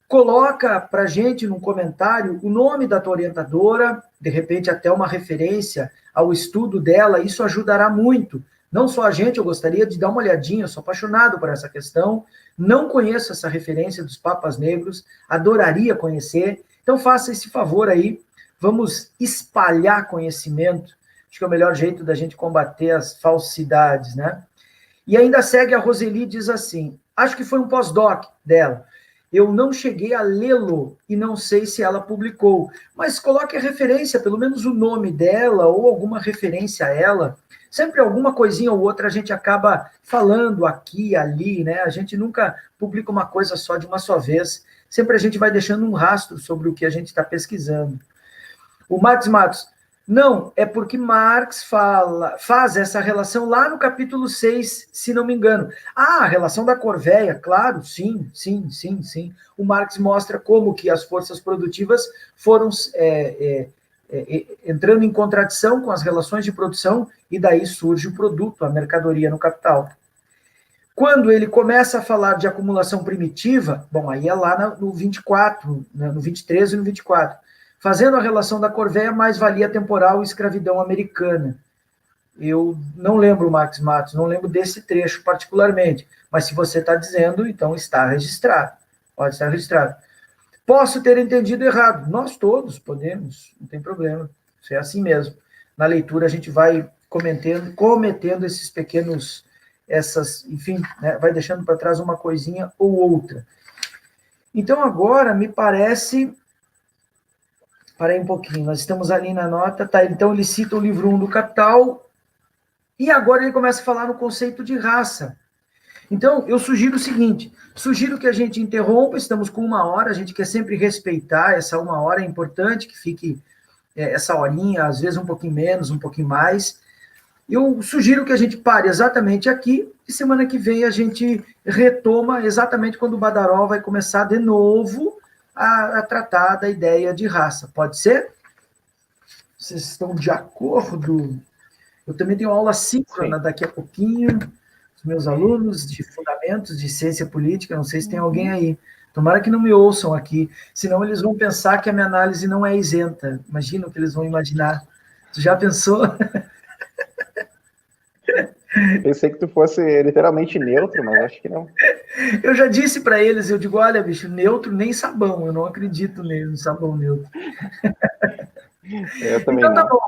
Coloca para a gente num comentário o nome da tua orientadora, de repente até uma referência ao estudo dela, isso ajudará muito. Não só a gente, eu gostaria de dar uma olhadinha, eu sou apaixonado por essa questão, não conheço essa referência dos Papas Negros, adoraria conhecer, então faça esse favor aí, vamos espalhar conhecimento, acho que é o melhor jeito da gente combater as falsidades, né? E ainda segue a Roseli, diz assim, acho que foi um pós-doc dela, eu não cheguei a lê-lo e não sei se ela publicou, mas coloque a referência, pelo menos o nome dela ou alguma referência a ela. Sempre alguma coisinha ou outra a gente acaba falando aqui, ali, né? A gente nunca publica uma coisa só de uma só vez. Sempre a gente vai deixando um rastro sobre o que a gente está pesquisando. O Matos Matos, não, é porque Marx faz essa relação lá no capítulo 6, se não me engano. Ah, a relação da Corvéia, claro, sim. O Marx mostra como que as forças produtivas foram entrando em contradição com as relações de produção e daí surge o produto, a mercadoria no capital. Quando ele começa a falar de acumulação primitiva, bom, aí é lá no 24, né, no 23 e no 24. Fazendo a relação da Corvéia, mais-valia temporal e escravidão americana. Eu não lembro, Max Matos, não lembro desse trecho particularmente, mas se você está dizendo, então está registrado. Pode estar registrado. Posso ter entendido errado. Nós todos podemos, não tem problema. Isso é assim mesmo. Na leitura a gente vai cometendo esses pequenos, enfim, né, vai deixando para trás uma coisinha ou outra. Então agora me parece... Parei um pouquinho, nós estamos ali na nota, tá? Então ele cita o livro 1 do Capital, e agora ele começa a falar no conceito de raça. Então, eu sugiro o seguinte, sugiro que a gente interrompa, estamos com 1 hora, a gente quer sempre respeitar essa 1 hora, é importante que fique essa horinha, às vezes um pouquinho menos, um pouquinho mais. Eu sugiro que a gente pare exatamente aqui, e semana que vem a gente retoma exatamente quando o Badaró vai começar de novo a tratar da ideia de raça. Pode ser? Vocês estão de acordo? Eu também tenho aula síncrona daqui a pouquinho, os meus alunos de fundamentos de ciência política, não sei se tem alguém aí. Tomara que não me ouçam aqui, senão eles vão pensar que a minha análise não é isenta. Imagina o que eles vão imaginar. Tu já pensou? Pensei que tu fosse literalmente neutro, mas acho que não. Eu já disse para eles, eu digo, olha, bicho, neutro nem sabão, eu não acredito no sabão neutro. Eu também então tá não. bom.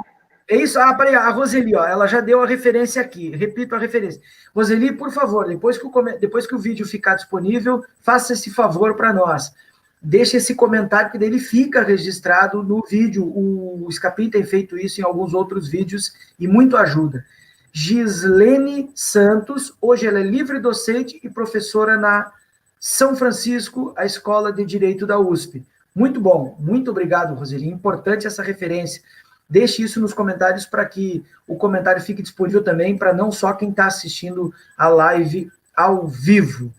É isso. Peraí, a Roseli, ó, ela já deu a referência aqui. Repito a referência. Roseli, por favor, depois que o vídeo ficar disponível, faça esse favor para nós. Deixe esse comentário, que daí ele fica registrado no vídeo. O Scapin tem feito isso em alguns outros vídeos e muito ajuda. Gislene Santos, hoje ela é livre docente e professora na São Francisco, a Escola de Direito da USP. Muito bom, muito obrigado, Roseli. Importante essa referência. Deixe isso nos comentários para que o comentário fique disponível também para não só quem está assistindo a live ao vivo.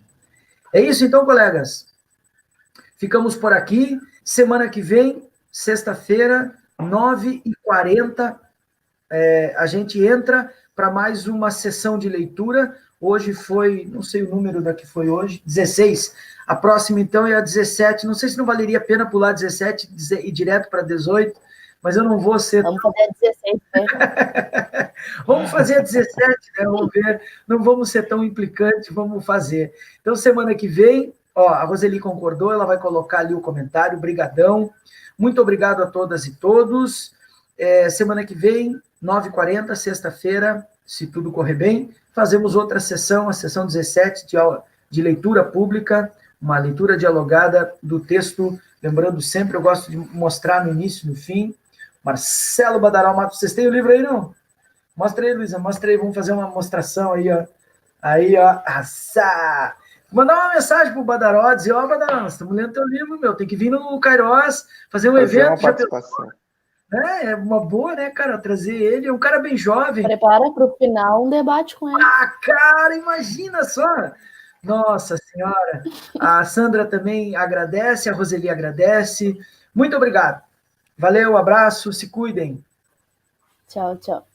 É isso então, colegas. Ficamos por aqui. Semana que vem, sexta-feira, 9h40, a gente entra para mais uma sessão de leitura. Hoje foi, não sei o número da que foi hoje, 16. A próxima, então, é a 17. Não sei se não valeria a pena pular 17 e ir direto para 18, mas eu não vou ser... Vamos fazer a 16, né? Vamos fazer a 17, né? Vamos ver. Não vamos ser tão implicantes, vamos fazer. Então, semana que vem, ó, a Roseli concordou, ela vai colocar ali o comentário. Brigadão. Muito obrigado a todas e todos. Semana que vem, 9h40, sexta-feira, se tudo correr bem, fazemos outra sessão, a sessão 17 de leitura pública, uma leitura dialogada do texto. Lembrando sempre, eu gosto de mostrar no início e no fim. Marcelo Badaró Matos, vocês têm o livro aí, não? Mostra aí, Luísa, mostra aí, vamos fazer uma mostração aí, ó. Aí, ó, assá! Mandar uma mensagem pro Badaró, dizer, ó, Badaró, nós estamos lendo teu livro, meu, tem que vir no Cairós, fazer um evento. Uma participação. É uma boa, né, cara, trazer ele, é um cara bem jovem. Prepara para o final um debate com ele. Cara, imagina só! Nossa Senhora! A Sandra também agradece, a Roseli agradece, Muito obrigado. Valeu, abraço, se cuidem. Tchau, tchau.